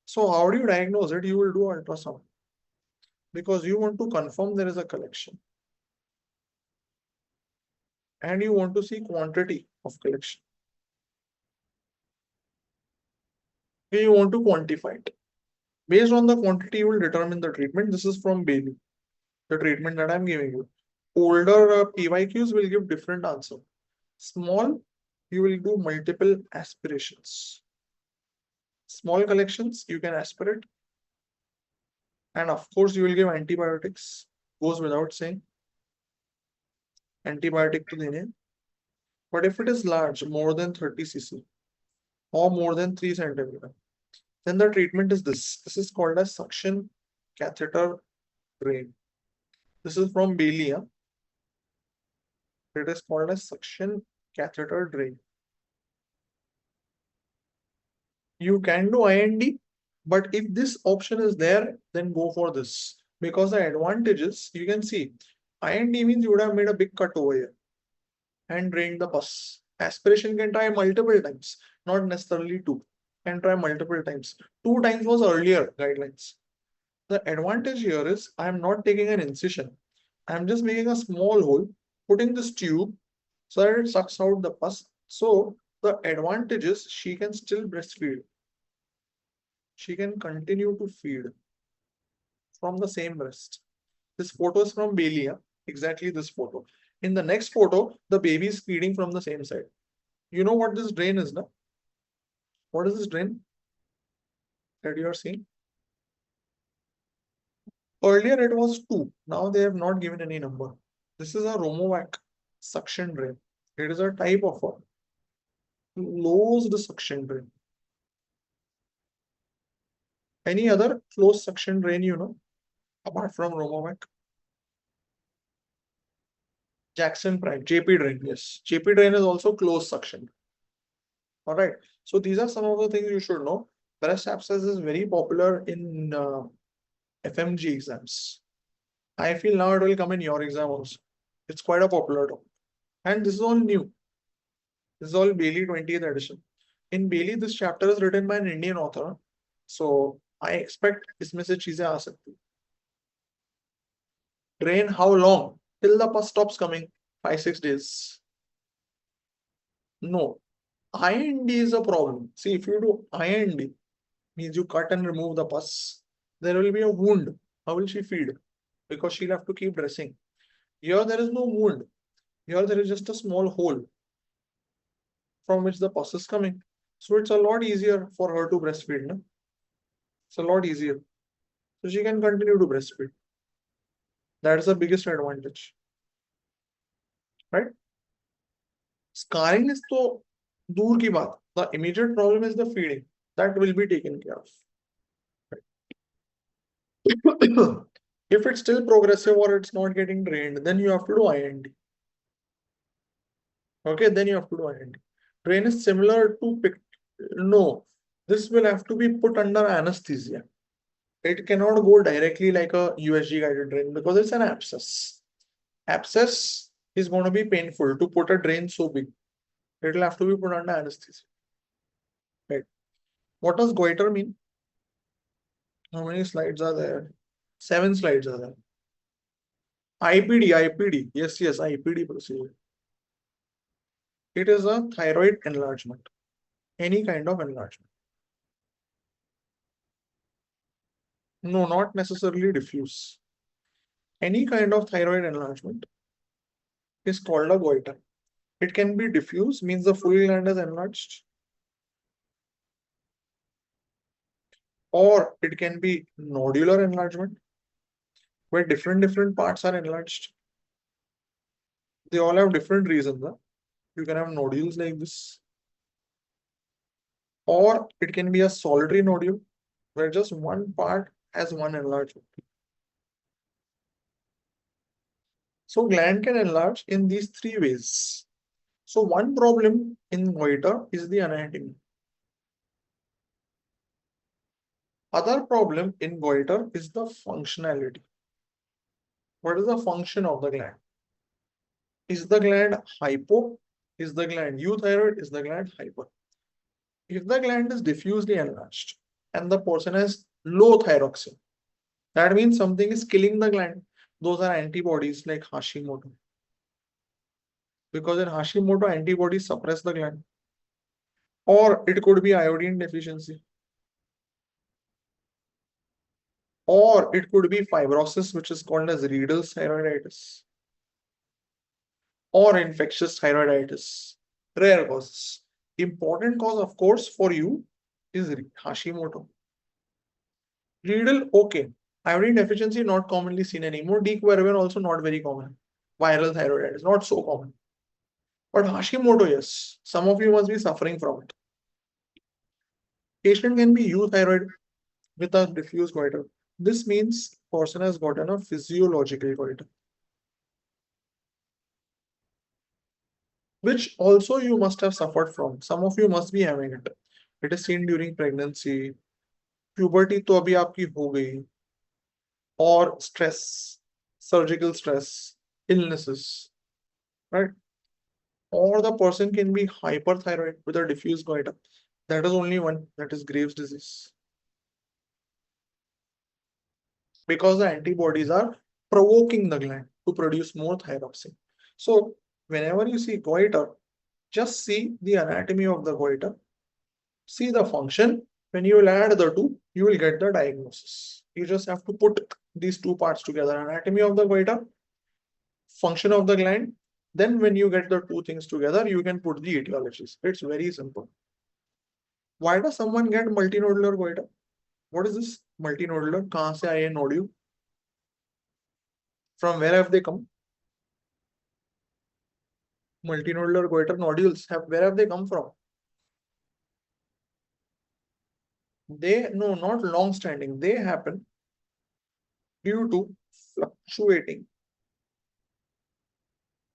So how do you diagnose it? You will do ultrasound because you want to confirm there is a collection and you want to see quantity of collection. You want to quantify it. Based on the quantity, you will determine the treatment. This is from Bailey, the treatment that I'm giving you. Older PYQs will give different answer. Small, you will do multiple aspirations. Small collections, you can aspirate. And of course, you will give antibiotics. Goes without saying. Antibiotic to the. But if it is large, more than 30 cc or more than 3 centimeter, then the treatment is this. This is called as suction catheter drain. This is from Bailey. It is called as suction catheter drain. You can do IND, but if this option is there, then go for this. Because the advantages, you can see, IND means you would have made a big cut over here and drained the pus. Aspiration can try multiple times, not necessarily two. Can try multiple times. 2 times was earlier guidelines. The advantage here is I am not taking an incision. I am just making a small hole, putting this tube so that it sucks out the pus. So the advantage is she can still breastfeed. She can continue to feed from the same breast. This photo is from Bailey. Exactly this photo. In the next photo, the baby is feeding from the same side. You know what this drain is, no? What is this drain that you are seeing? Earlier it was 2. Now they have not given any number. This is a Romovac suction drain. It is a type of a closed suction drain. Any other closed suction drain, apart from Romovac? Jackson Prime, JP drain. Yes, JP drain is also closed suction. All right. So these are some of the things you should know. Breast abscess is very popular in FMG exams. I feel now it will come in your exam also. It's quite a popular topic. And this is all new. This is all Bailey 20th edition. In Bailey, this chapter is written by an Indian author. So I expect इसमें से चीजें आ सकती. Drain how long? Till the pus stops coming. 5-6 days. No. IND is a problem. See, if you do IND, means you cut and remove the pus, there will be a wound. How will she feed? Because she'll have to keep dressing. Here there is no wound. Here there is just a small hole from which the pus is coming. So it's a lot easier for her to breastfeed. No? It's a lot easier. So she can continue to breastfeed. That's the biggest advantage. Right? Scarring is तो दूर की बात. The immediate problem is the feeding. That will be taken care of. If it's still progressive or it's not getting drained, then you have to do IND. Okay, then you have to do IND. Drain is similar to no, this will have to be put under anesthesia. It cannot go directly like a USG guided drain because it's an abscess. Abscess is going to be painful to put a drain so big. It will have to be put under anesthesia. Right. What does goiter mean? How many slides are there? 7 slides are there. IPD. Yes, IPD procedure. It is a thyroid enlargement. Any kind of enlargement. No, not necessarily diffuse. Any kind of thyroid enlargement is called a goiter. It can be diffuse, means the full gland is enlarged, or it can be nodular enlargement, where different parts are enlarged. They all have different reasons. Huh? You can have nodules like this, or it can be a solitary nodule, where just one part has one enlargement. So gland can enlarge in these 3 ways. So one problem in goiter is the anatomy. Other problem in goiter is the functionality. What is the function of the gland? Is the gland hypo? Is the gland euthyroid? Is the gland hyper? If the gland is diffusely enlarged and the person has low thyroxine, that means something is killing the gland. Those are antibodies like Hashimoto. Because in Hashimoto, antibodies suppress the gland. Or it could be iodine deficiency. Or it could be fibrosis, which is called as Riedl's thyroiditis. Or infectious thyroiditis. Rare causes. Important cause, of course, for you is Hashimoto. Riedl, okay. Iodine deficiency not commonly seen anymore. D-quercetin also not very common. Viral thyroiditis, not so common. But Hashimoto, yes. Some of you must be suffering from it. Patient can be euthyroid with a diffuse goiter. This means person has gotten a physiological goiter, which also you must have suffered from. Some of you must be having it. It is seen during pregnancy. Puberty तो अभी आपकी हो गई. Or stress, surgical stress, illnesses, right? Or the person can be hyperthyroid with a diffuse goiter. That is only one, that is Graves' disease. Because the antibodies are provoking the gland to produce more thyroxine. So whenever you see goiter, just see the anatomy of the goiter, see the function. When you will add the two, you will get the diagnosis. You just have to put these 2 parts together, anatomy of the goiter, function of the gland. Then when you get the 2 things together, you can put the etiologies. It's very simple. Why does someone get multinodular goiter? What is this multinodular? कहाँ से आए nodule? From where have they come? Multinodular goiter nodules where have they come from? They no, not long standing. They happen due to fluctuating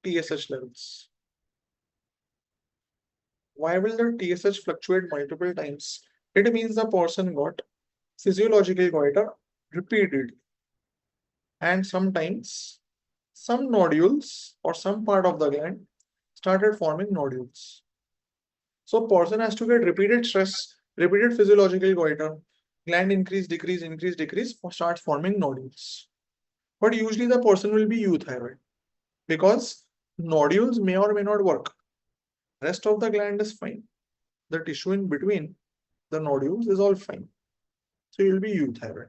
TSH levels. Why will the TSH fluctuate multiple times? It means the person got physiological goiter repeatedly, and sometimes some nodules or some part of the gland started forming nodules. So person has to get repeated stress, repeated physiological goiter, gland increase, decrease, start forming nodules. But usually the person will be euthyroid because nodules may or may not work. Rest of the gland is fine. The tissue in between the nodules is all fine. So you'll be euthyroid.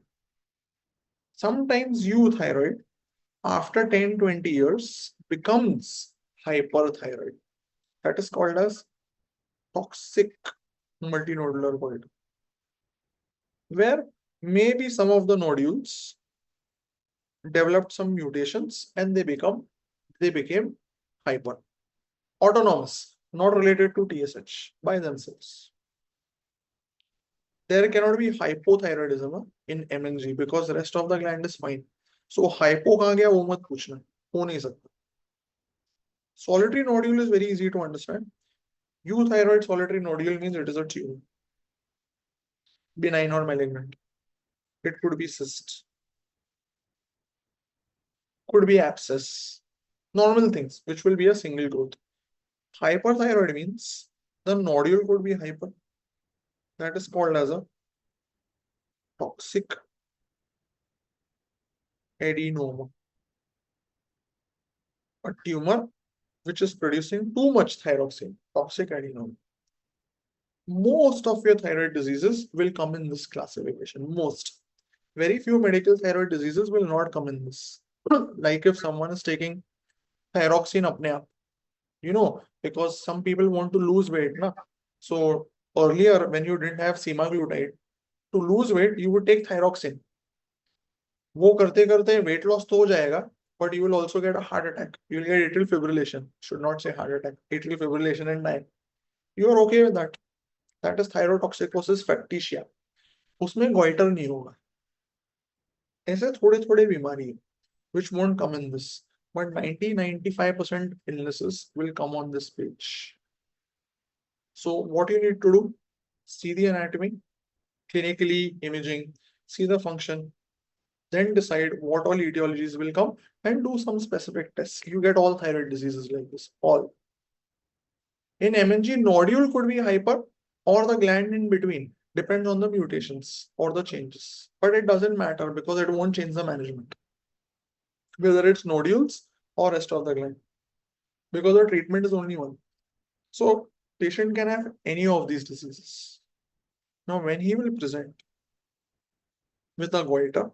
Sometimes euthyroid after 10-20 years becomes hyperthyroid. That is called as toxic multinodular goiter, where maybe some of the nodules developed some mutations and they became hyper. Autonomous, not related to TSH by themselves. There cannot be hypothyroidism in MNG because the rest of the gland is fine. So hypo कहाँ गया वो मत पूछना, हो नहीं सकता. Solitary nodule is very easy to understand. Euthyroid solitary nodule means it is a tumor, benign or malignant. It could be cyst, could be abscess, normal things which will be a single growth. Hyperthyroid means the nodule could be hyper. That is called as a toxic adenoma, a tumor which is producing too much thyroxine, toxic adenoma. Most of your thyroid diseases will come in this classification. Most. Very few medical thyroid diseases will not come in this. Like if someone is taking thyroxine apne aap, because some people want to lose weight, na? So earlier when you didn't have semaglutide, to lose weight you would take thyroxine. वो करते करते weight loss तो हो जाएगा, but you will also get a heart attack. You will get atrial fibrillation. Should not say heart attack. Atrial fibrillation and die. You are okay with that. That is thyrotoxicosis factitia. उसमें goiter नहीं होगा. ऐसे थोड़े थोड़े बीमारी है which won't come in this, but 90-95% illnesses will come on this page. So what you need to do, see the anatomy, clinically imaging, see the function, then decide what all etiologies will come and do some specific tests. You get all thyroid diseases like this, all. In MNG, nodule could be hyper or the gland in between, depends on the mutations or the changes, but it doesn't matter because it won't change the management, whether it's nodules or rest of the gland, because the treatment is only one. So patient can have any of these diseases. Now when he will present with a goiter,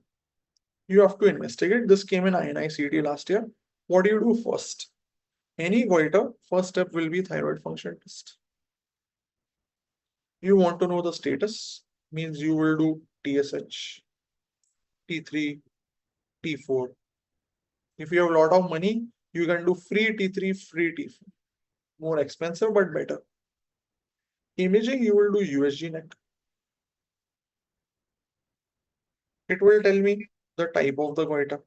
you have to investigate. This came in INI-CT last year. What do you do first? Any goiter, first step will be thyroid function test. You want to know the status, means you will do TSH, T3, T4. If you have a lot of money, you can do free T3, free T4. More expensive, but better. Imaging, you will do USG neck. It will tell me the type of the goiter,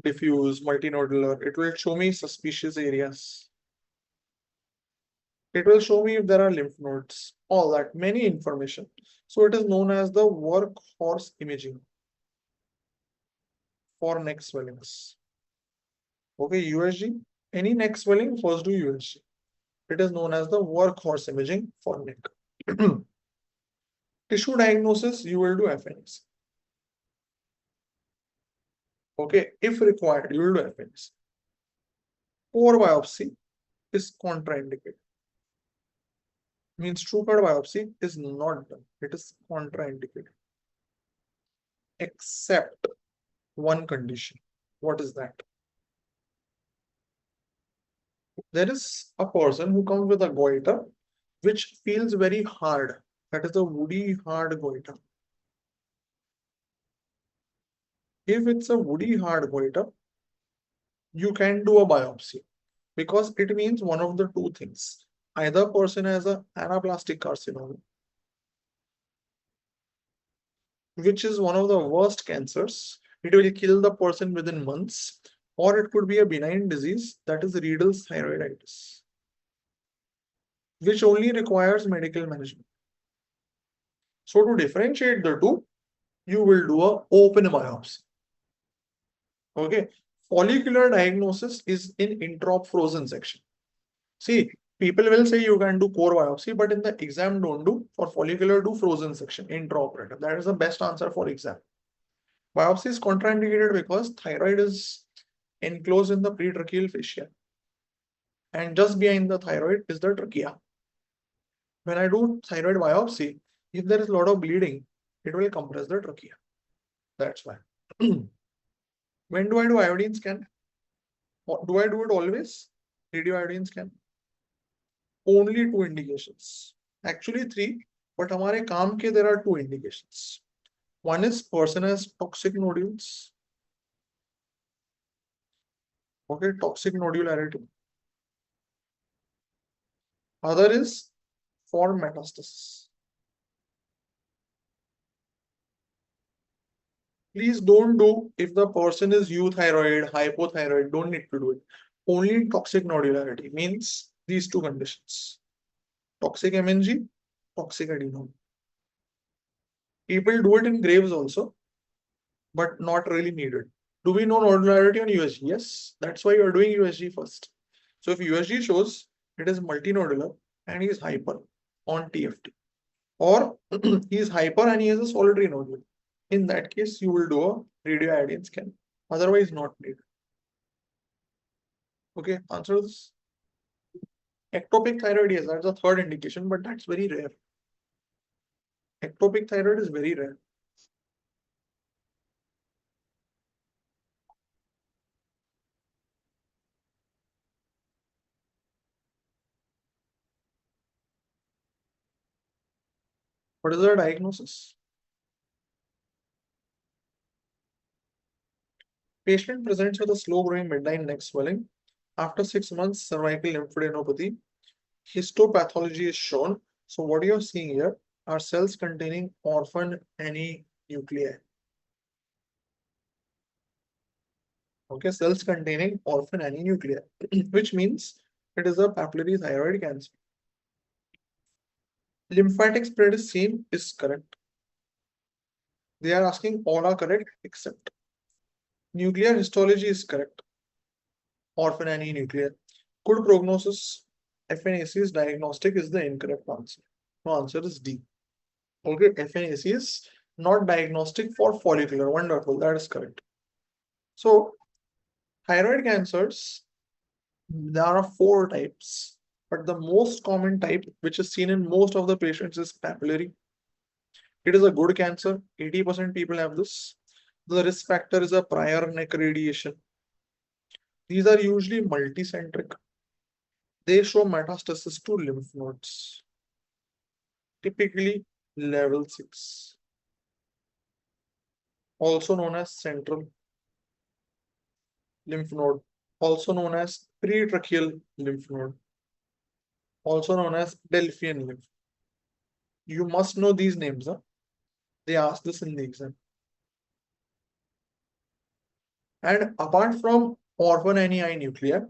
diffuse, multinodular. It will show me suspicious areas. It will show me if there are lymph nodes, all that, many information. So it is known as the workhorse imaging for neck swellings. Okay, USG, any neck swelling, first do USG. It is known as the workhorse imaging for neck. Tissue diagnosis, you will do FNX. Okay, if required, you will do FNX. Core biopsy is contraindicated. Means true cut biopsy is not done. It is contraindicated. Except one condition. What is that? There is a person who comes with a goiter which feels very hard. That is a woody hard goiter. If it's a woody hard goiter, you can do a biopsy because it means one of the two things. Either person has a anaplastic carcinoma, which is one of the worst cancers. It will kill the person within months, or it could be a benign disease, that is Riedel's thyroiditis, which only requires medical management. So to differentiate the two, you will do a open biopsy. Okay, follicular diagnosis is in introp frozen section. See, people will say you can do core biopsy, but in the exam don't do. For follicular, do frozen section, intraoperative. That is the best answer for exam. Biopsy is contraindicated because thyroid is enclosed in the pretracheal fascia, and just behind the thyroid is the trachea. When I do thyroid biopsy, if there is a lot of bleeding, it will compress the trachea. That's why. When do I do iodine scan? Do I do it always? Radioiodine scan. Only two indications. Actually three, but हमारे काम के there are two indications. One is person has toxic nodules. Okay, toxic nodularity. Other is for metastasis. Please don't do if the person is euthyroid, hypothyroid, don't need to do it. Only toxic nodularity means these two conditions. Toxic MNG, toxic adenoma. People do it in graves also, but not really needed. Do we know nodularity on USG? Yes, that's why you're doing USG first. So if USG shows it is multinodular and he is hyper on TFT, or he is hyper and he has a solitary nodule, in that case, you will do a radioiodine scan. Otherwise, not needed. Okay, answer this. Ectopic thyroid, yes, that's the third indication, but that's very rare. Ectopic thyroid is very rare. What is the diagnosis? Patient presents with a slow-growing midline neck swelling. After 6 months, cervical lymphadenopathy. Histopathology is shown. So what you're seeing here are cells containing orphan any nuclei. Okay, cells containing orphan any nuclei, which means it is a papillary thyroid cancer. Lymphatic spread is seen is correct. They are asking all are correct except nuclear histology is correct. Orphan any nuclear. Good prognosis. FNAC is diagnostic is the incorrect answer. No, answer is D. Okay, FNAC is not diagnostic for follicular. Wonderful, that is correct. So, thyroid cancers, there are 4 types, but the most common type, which is seen in most of the patients, is papillary. It is a good cancer. 80% people have this. The risk factor is a prior neck radiation. These are usually multicentric. They show metastasis to lymph nodes, typically level 6, also known as central lymph node, also known as pretracheal lymph node, also known as Delphian lymph. You must know these names. Huh? They ask this in the exam. And apart from orphan ani nuclei,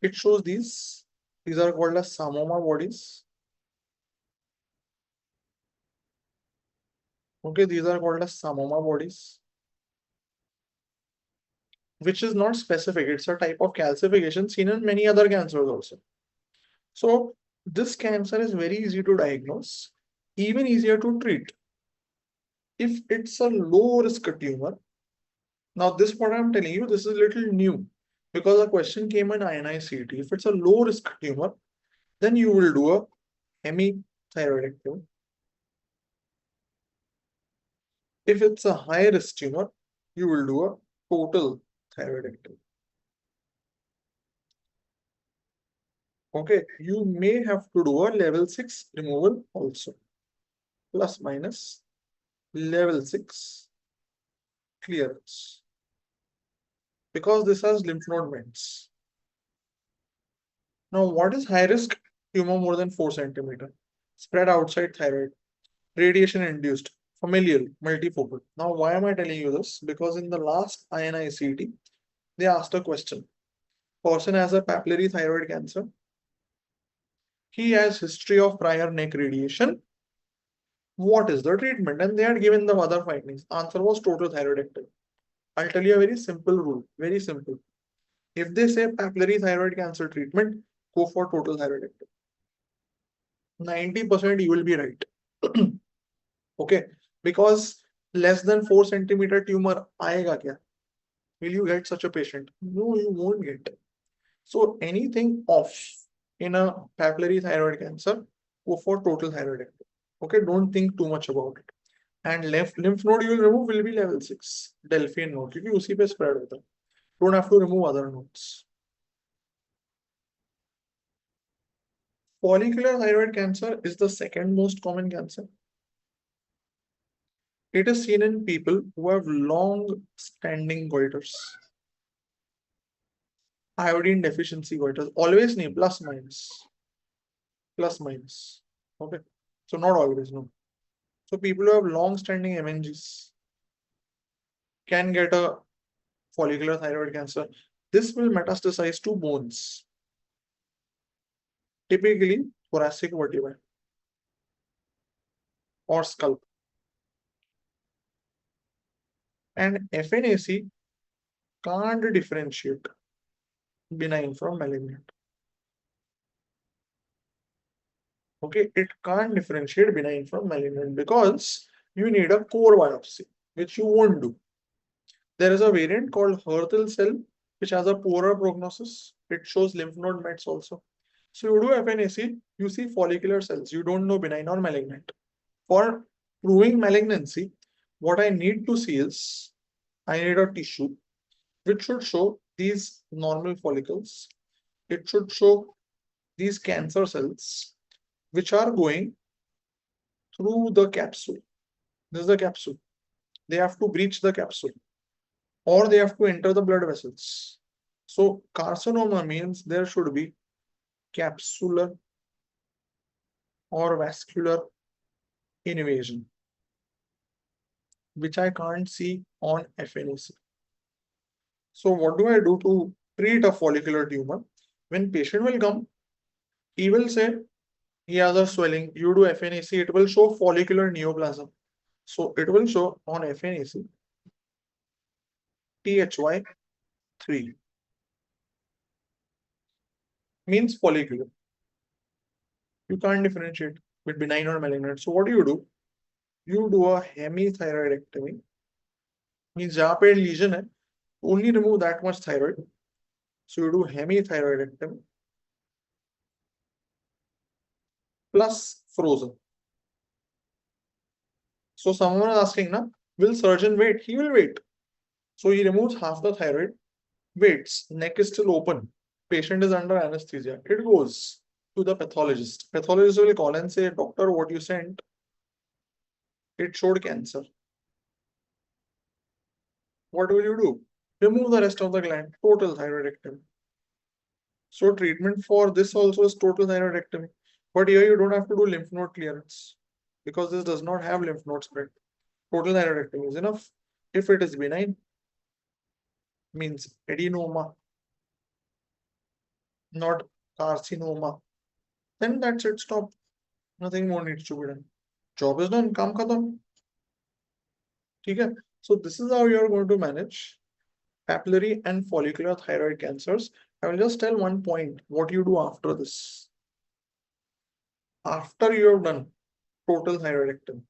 it shows these. These are called as Samoma bodies. Okay, these are called as Samoma bodies, which is not specific. It's a type of calcification seen in many other cancers also. So this cancer is very easy to diagnose, even easier to treat. If it's a low risk tumor, now this what I'm telling you, this is a little new because a question came in INI-CET. If it's a low risk tumor, then you will do a hemithyroidectomy. If it's a high risk tumor, you will do a total thyroidectomy. Okay, you may have to do a level 6 removal also, plus minus level 6 clearance, because this has lymph node mets. Now, what is high risk tumor more than 4 centimeter? Spread outside thyroid, radiation induced, familial, multifocal. Now, why am I telling you this? Because in the last INI-CET, They asked a question. Person has a papillary thyroid cancer. He has history of prior neck radiation. What is the treatment? And they had given the other findings. Answer was total thyroidectomy. I'll tell you a very simple rule. Very simple. If they say papillary thyroid cancer treatment, go for total thyroidectomy. 90% you will be right. Okay. Because less than 4 centimeter tumor आएगा क्या? Will you get such a patient? No, you won't get. So anything off in a papillary thyroid cancer, go for total thyroidectomy. Okay, don't think too much about it. And left lymph node you will remove will be level 6 Delphian node क्योंकि उसी पे spread होता है. Don't have to remove other nodes. Follicular thyroid cancer is the second most common cancer. It is seen in people who have long standing goiters. Iodine deficiency goiters. Always need plus minus. Plus minus. Okay. So not always, no. So people who have long standing MNGs can get a follicular thyroid cancer. This will metastasize to bones. Typically thoracic vertebrae or skull. And FNAC can't differentiate benign from malignant. Okay, it can't differentiate benign from malignant because you need a core biopsy, which you won't do. There is a variant called Hertel cell, which has a poorer prognosis. It shows lymph node mets also. So you do FNAC, you see follicular cells. You don't know benign or malignant. For proving malignancy, what I need to see is I need a tissue which should show these normal follicles. It should show these cancer cells which are going through the capsule. This is the capsule. They have to breach the capsule or they have to enter the blood vessels. So carcinoma means there should be capsular or vascular invasion, which I can't see on FNAC. So what do I do to treat a follicular tumor? When patient will come, he will say he has a swelling. You do FNAC, it will show follicular neoplasm. So it will show on FNAC THY3 means follicular. You can't differentiate with benign or malignant. So what do? You do a hemithyroidectomy. Means जहाँ पे lesion है, only remove that much thyroid. So you do hemithyroidectomy plus frozen. So someone is asking, na, will surgeon wait? He will wait. So he removes half the thyroid, waits, neck is still open, patient is under anesthesia. It goes to the pathologist. Pathologist will call and say, doctor, what you sent, it showed cancer. What will you do? Remove the rest of the gland, total thyroidectomy. So treatment for this also is total thyroidectomy. But here you don't have to do lymph node clearance because this does not have lymph node spread. Total thyroidectomy is enough. If it is benign, means adenoma, not carcinoma, then that's it, stop. Nothing more needs to be done. Job is done, काम खत्म. ठीक है? So this is how you are going to manage papillary and follicular thyroid cancers. I will just tell one point, what you do after this. After you have done total thyroidectomy,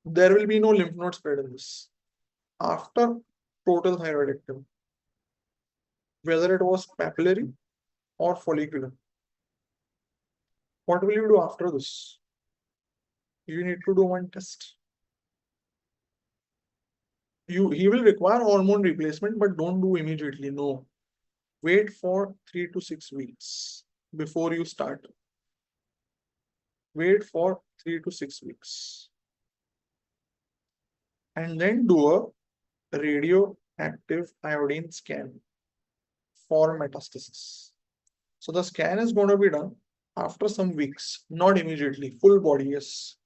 there will be no lymph node spread in this. After total thyroidectomy, whether it was papillary or follicular, what will you do after this? You need to do one test. He will require hormone replacement, but don't do immediately. No. Wait for 3 to 6 weeks before you start. Wait for 3 to 6 weeks. And then do a radioactive iodine scan for metastasis. So the scan is going to be done after some weeks, not immediately, full body, yes.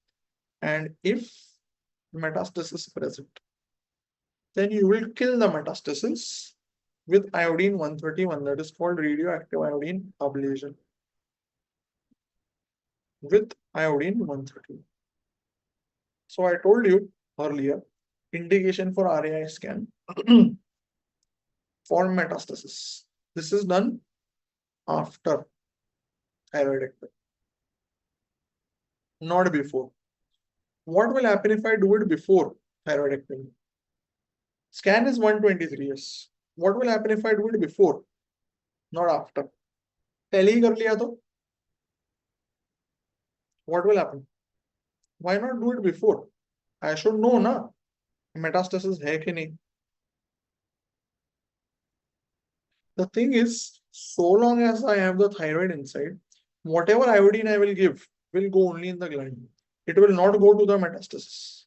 And if metastasis is present, then you will kill the metastasis with iodine 131. That is called radioactive iodine ablation with iodine 131. So I told you earlier, indication for RAI scan for metastasis. This is done after thyroidectomy, not before. What will happen if I do it before thyroidectomy? Scan is 123 years. What will happen if I do it before, not after? पहले ही कर लिया तो what will happen? Why not do it before? I should know ना metastasis है कि नहीं. The thing is, so long as I have the thyroid inside, whatever iodine I will give will go only in the gland. It will not go to the metastasis.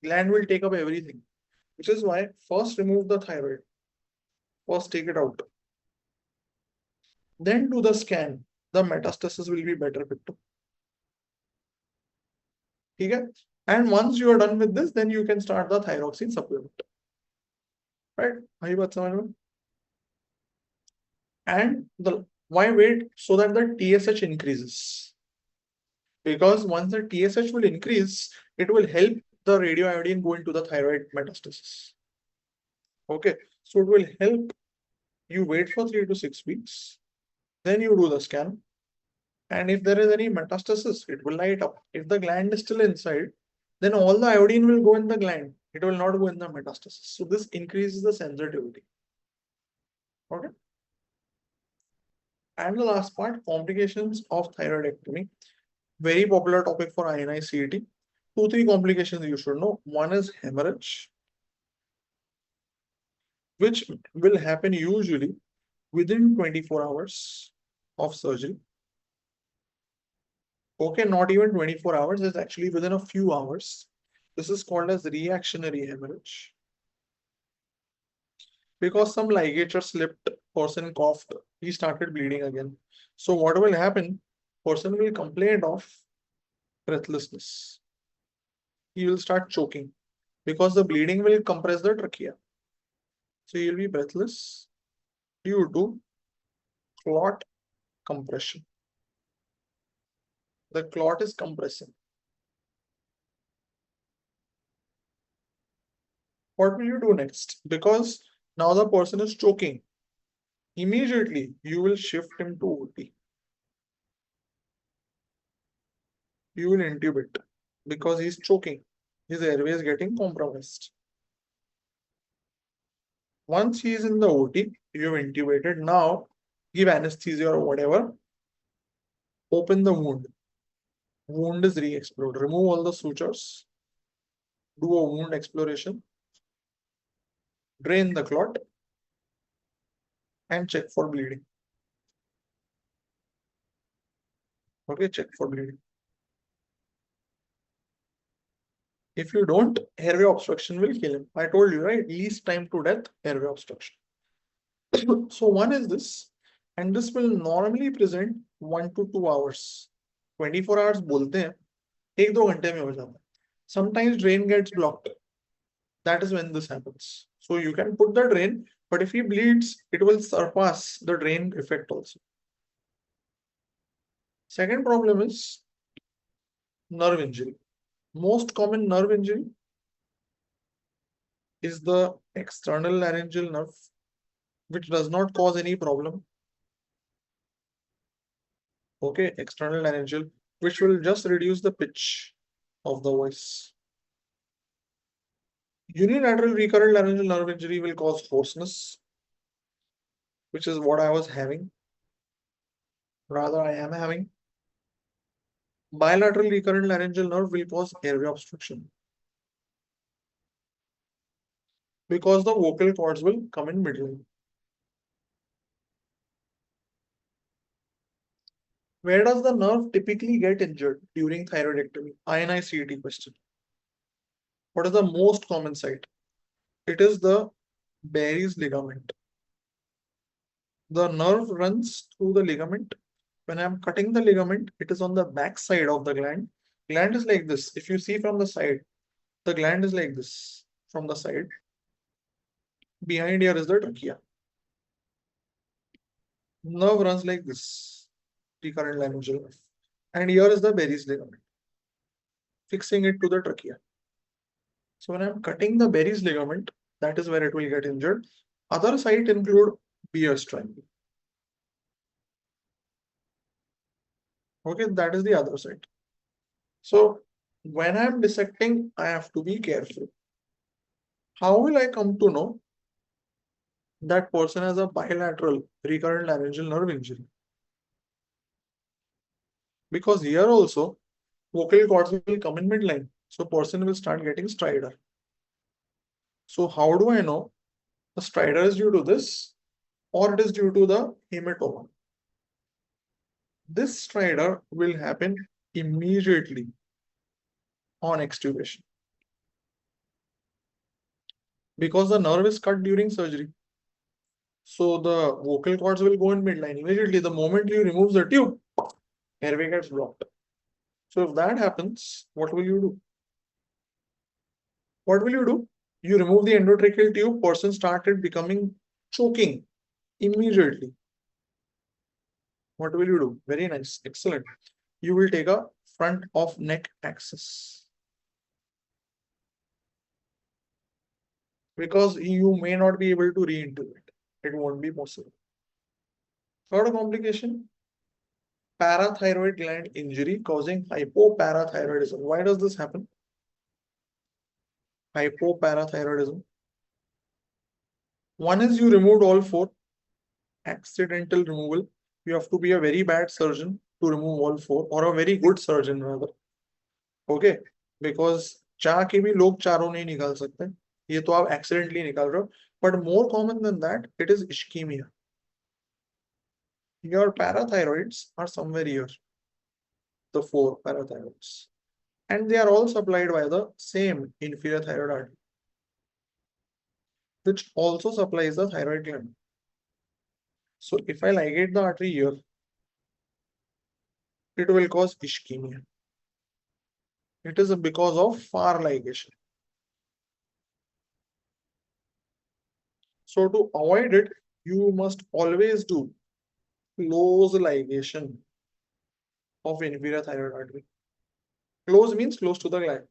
Gland will take up everything, which is why first remove the thyroid. First take it out. Then do the scan. The metastasis will be better picked up. Okay? And once you are done with this, then you can start the thyroxine supplement. Right? Ahi baat samajh mein? And the why wait? So that the TSH increases. Because once the TSH will increase, it will help the radioiodine go into the thyroid metastasis. Okay, so it will help you wait for 3 to 6 weeks. Then you do the scan. And if there is any metastasis, it will light up. If the gland is still inside, then all the iodine will go in the gland. It will not go in the metastasis. So this increases the sensitivity. Okay. And the last part, complications of thyroidectomy. Very popular topic for INI CET. 2-3 complications you should know. One is hemorrhage, which will happen usually within 24 hours of surgery. Okay, not even 24 hours, it's actually within a few hours. This is called as reactionary hemorrhage. Because some ligature slipped, person coughed, he started bleeding again. So what will happen? Person will complain of breathlessness. He will start choking because the bleeding will compress the trachea. So he will be breathless due to clot compression. The clot is compressing. What will you do next? Because now the person is choking. Immediately you will shift him to OT. You will intubate because he's choking. His airway is getting compromised. Once he is in the OT, you have intubated. Now give anesthesia or whatever. Open the wound. Wound is re-explored. Remove all the sutures. Do a wound exploration. Drain the clot and check for bleeding. Okay, check for bleeding. If you don't, airway obstruction will kill him. I told you, right? Least time to death, airway obstruction. So one is this, and this will normally present 1 to 2 hours. 24 hours बोलते हैं, 1-2 घंटे में हो जाता है. Sometimes drain gets blocked. That is when this happens. So you can put the drain, but if he bleeds, it will surpass the drain effect also. Second problem is nerve injury. Most common nerve injury is the external laryngeal nerve, which does not cause any problem. Okay, external laryngeal, which will just reduce the pitch of the voice. Unilateral recurrent laryngeal nerve injury will cause hoarseness, which is what I was having. Rather, I am having. Bilateral recurrent laryngeal nerve will cause airway obstruction because the vocal cords will come in middle. Where does the nerve typically get injured during thyroidectomy? INI CET question. What is the most common site? It is the Barry's ligament. The nerve runs through the ligament. When I'm cutting the ligament, it is on the back side of the gland. Gland is like this. If you see from the side, the gland is like this from the side. Behind here is the trachea. Nerve runs like this, recurrent laryngeal nerve. And here is the Berry's ligament, fixing it to the trachea. So when I'm cutting the Berry's ligament, that is where it will get injured. Other site include Beer's triangle. Okay, that is the other side. So when I'm dissecting, I have to be careful. How will I come to know that person has a bilateral recurrent laryngeal nerve injury? Because here also, vocal cords will come in midline. So person will start getting stridor. So how do I know the stridor is due to this or it is due to the hematoma? This stridor will happen immediately on extubation because the nerve is cut during surgery. So the vocal cords will go in midline immediately. The moment you remove the tube, airway gets blocked. So if that happens, what will you do? What will you do? You remove the endotracheal tube, person started becoming choking immediately. What will you do? Very nice, excellent. You will take a front of neck access. Because you may not be able to reintegrate. It won't be possible. Third complication, parathyroid gland injury causing hypoparathyroidism. Why does this happen? Hypoparathyroidism. One is you removed all four, accidental removal. You have to be a very bad surgeon to remove all four, or a very good surgeon rather. Okay, because चाह के भी लोग चारों नहीं निकाल सकते, ये तो आप accidentally निकाल रहे हो. But more common than that, it is ischemia. Your parathyroids are somewhere here, the four parathyroids, and they are all supplied by the same inferior thyroid artery, which also supplies the thyroid gland. So if I ligate the artery here, it will cause ischemia. It is because of far ligation. So to avoid it, you must always do close ligation of inferior thyroid artery. Close means close to the gland.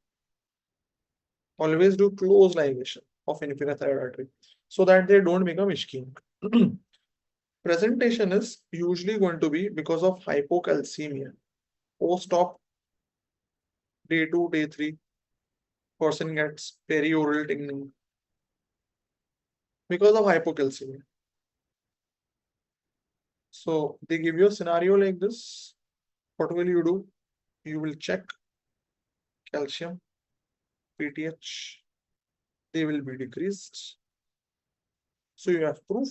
Always do close ligation of inferior thyroid artery so that they don't become ischemic. Presentation is usually going to be because of hypocalcemia. Post-op, day 2, day 3, person gets perioral tingling because of hypocalcemia. So they give you a scenario like this. What will you do? You will check calcium, PTH, they will be decreased. So you have proof.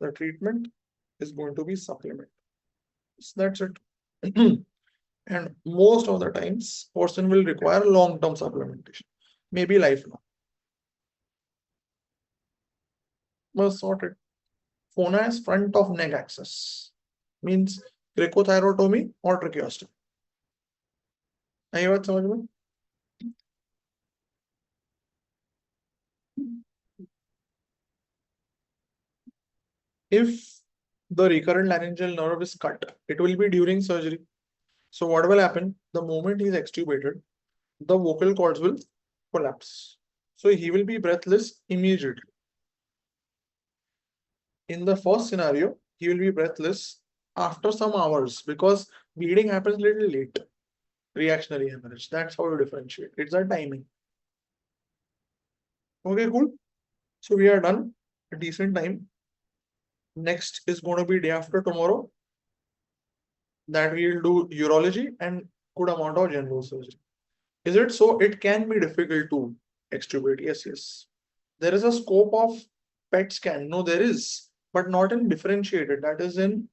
The treatment is going to be supplement. So that's it. And most of the times, person will require long-term supplementation, maybe lifelong. Must sort it. Phona is front of neck access, means cricothyrotomy or tracheostomy. आई बात समझ में? If the recurrent laryngeal nerve is cut, it will be during surgery. So what will happen? The moment he is extubated, the vocal cords will collapse. So he will be breathless immediately. In the first scenario, he will be breathless after some hours because bleeding happens a little late. Reactionary hemorrhage. That's how you differentiate. It's a timing. Okay, cool. So we are done. A decent time. Next is going to be day after tomorrow. That we will do urology and good amount of general surgery. Is it so? It can be difficult to extubate. Yes, yes. There is a scope of PET scan. No, there is, but not in differentiated. That is in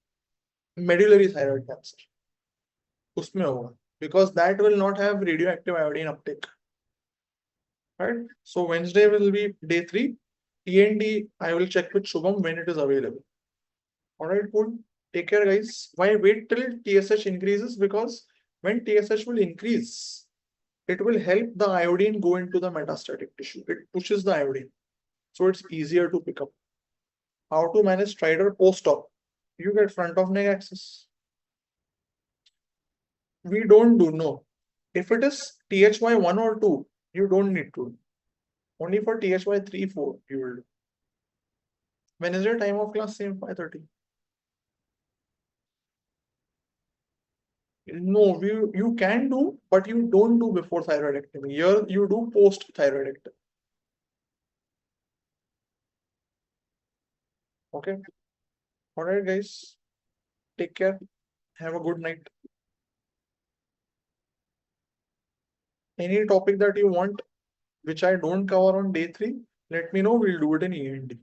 medullary thyroid cancer. उसमें होगा because that will not have radioactive iodine uptake. Right? So Wednesday will be day 3. TND, I will check with Shubham when it is available. Alright, cool. Take care, guys. Why wait till TSH increases? Because when TSH will increase, it will help the iodine go into the metastatic tissue. It pushes the iodine. so it's easier to pick up. How to manage stridor post-op? You get front of neck access. We don't do, no. If it is THY 1 or 2, you don't need to. Only for THY 3, 4, you will do. When is your time of class? Same 5:30. No, you can do, but you don't do before thyroidectomy. Here you do post thyroidectomy. Okay. All right, guys. Take care. Have a good night. Any topic that you want, which I don't cover on day 3, let me know. We'll do it in END.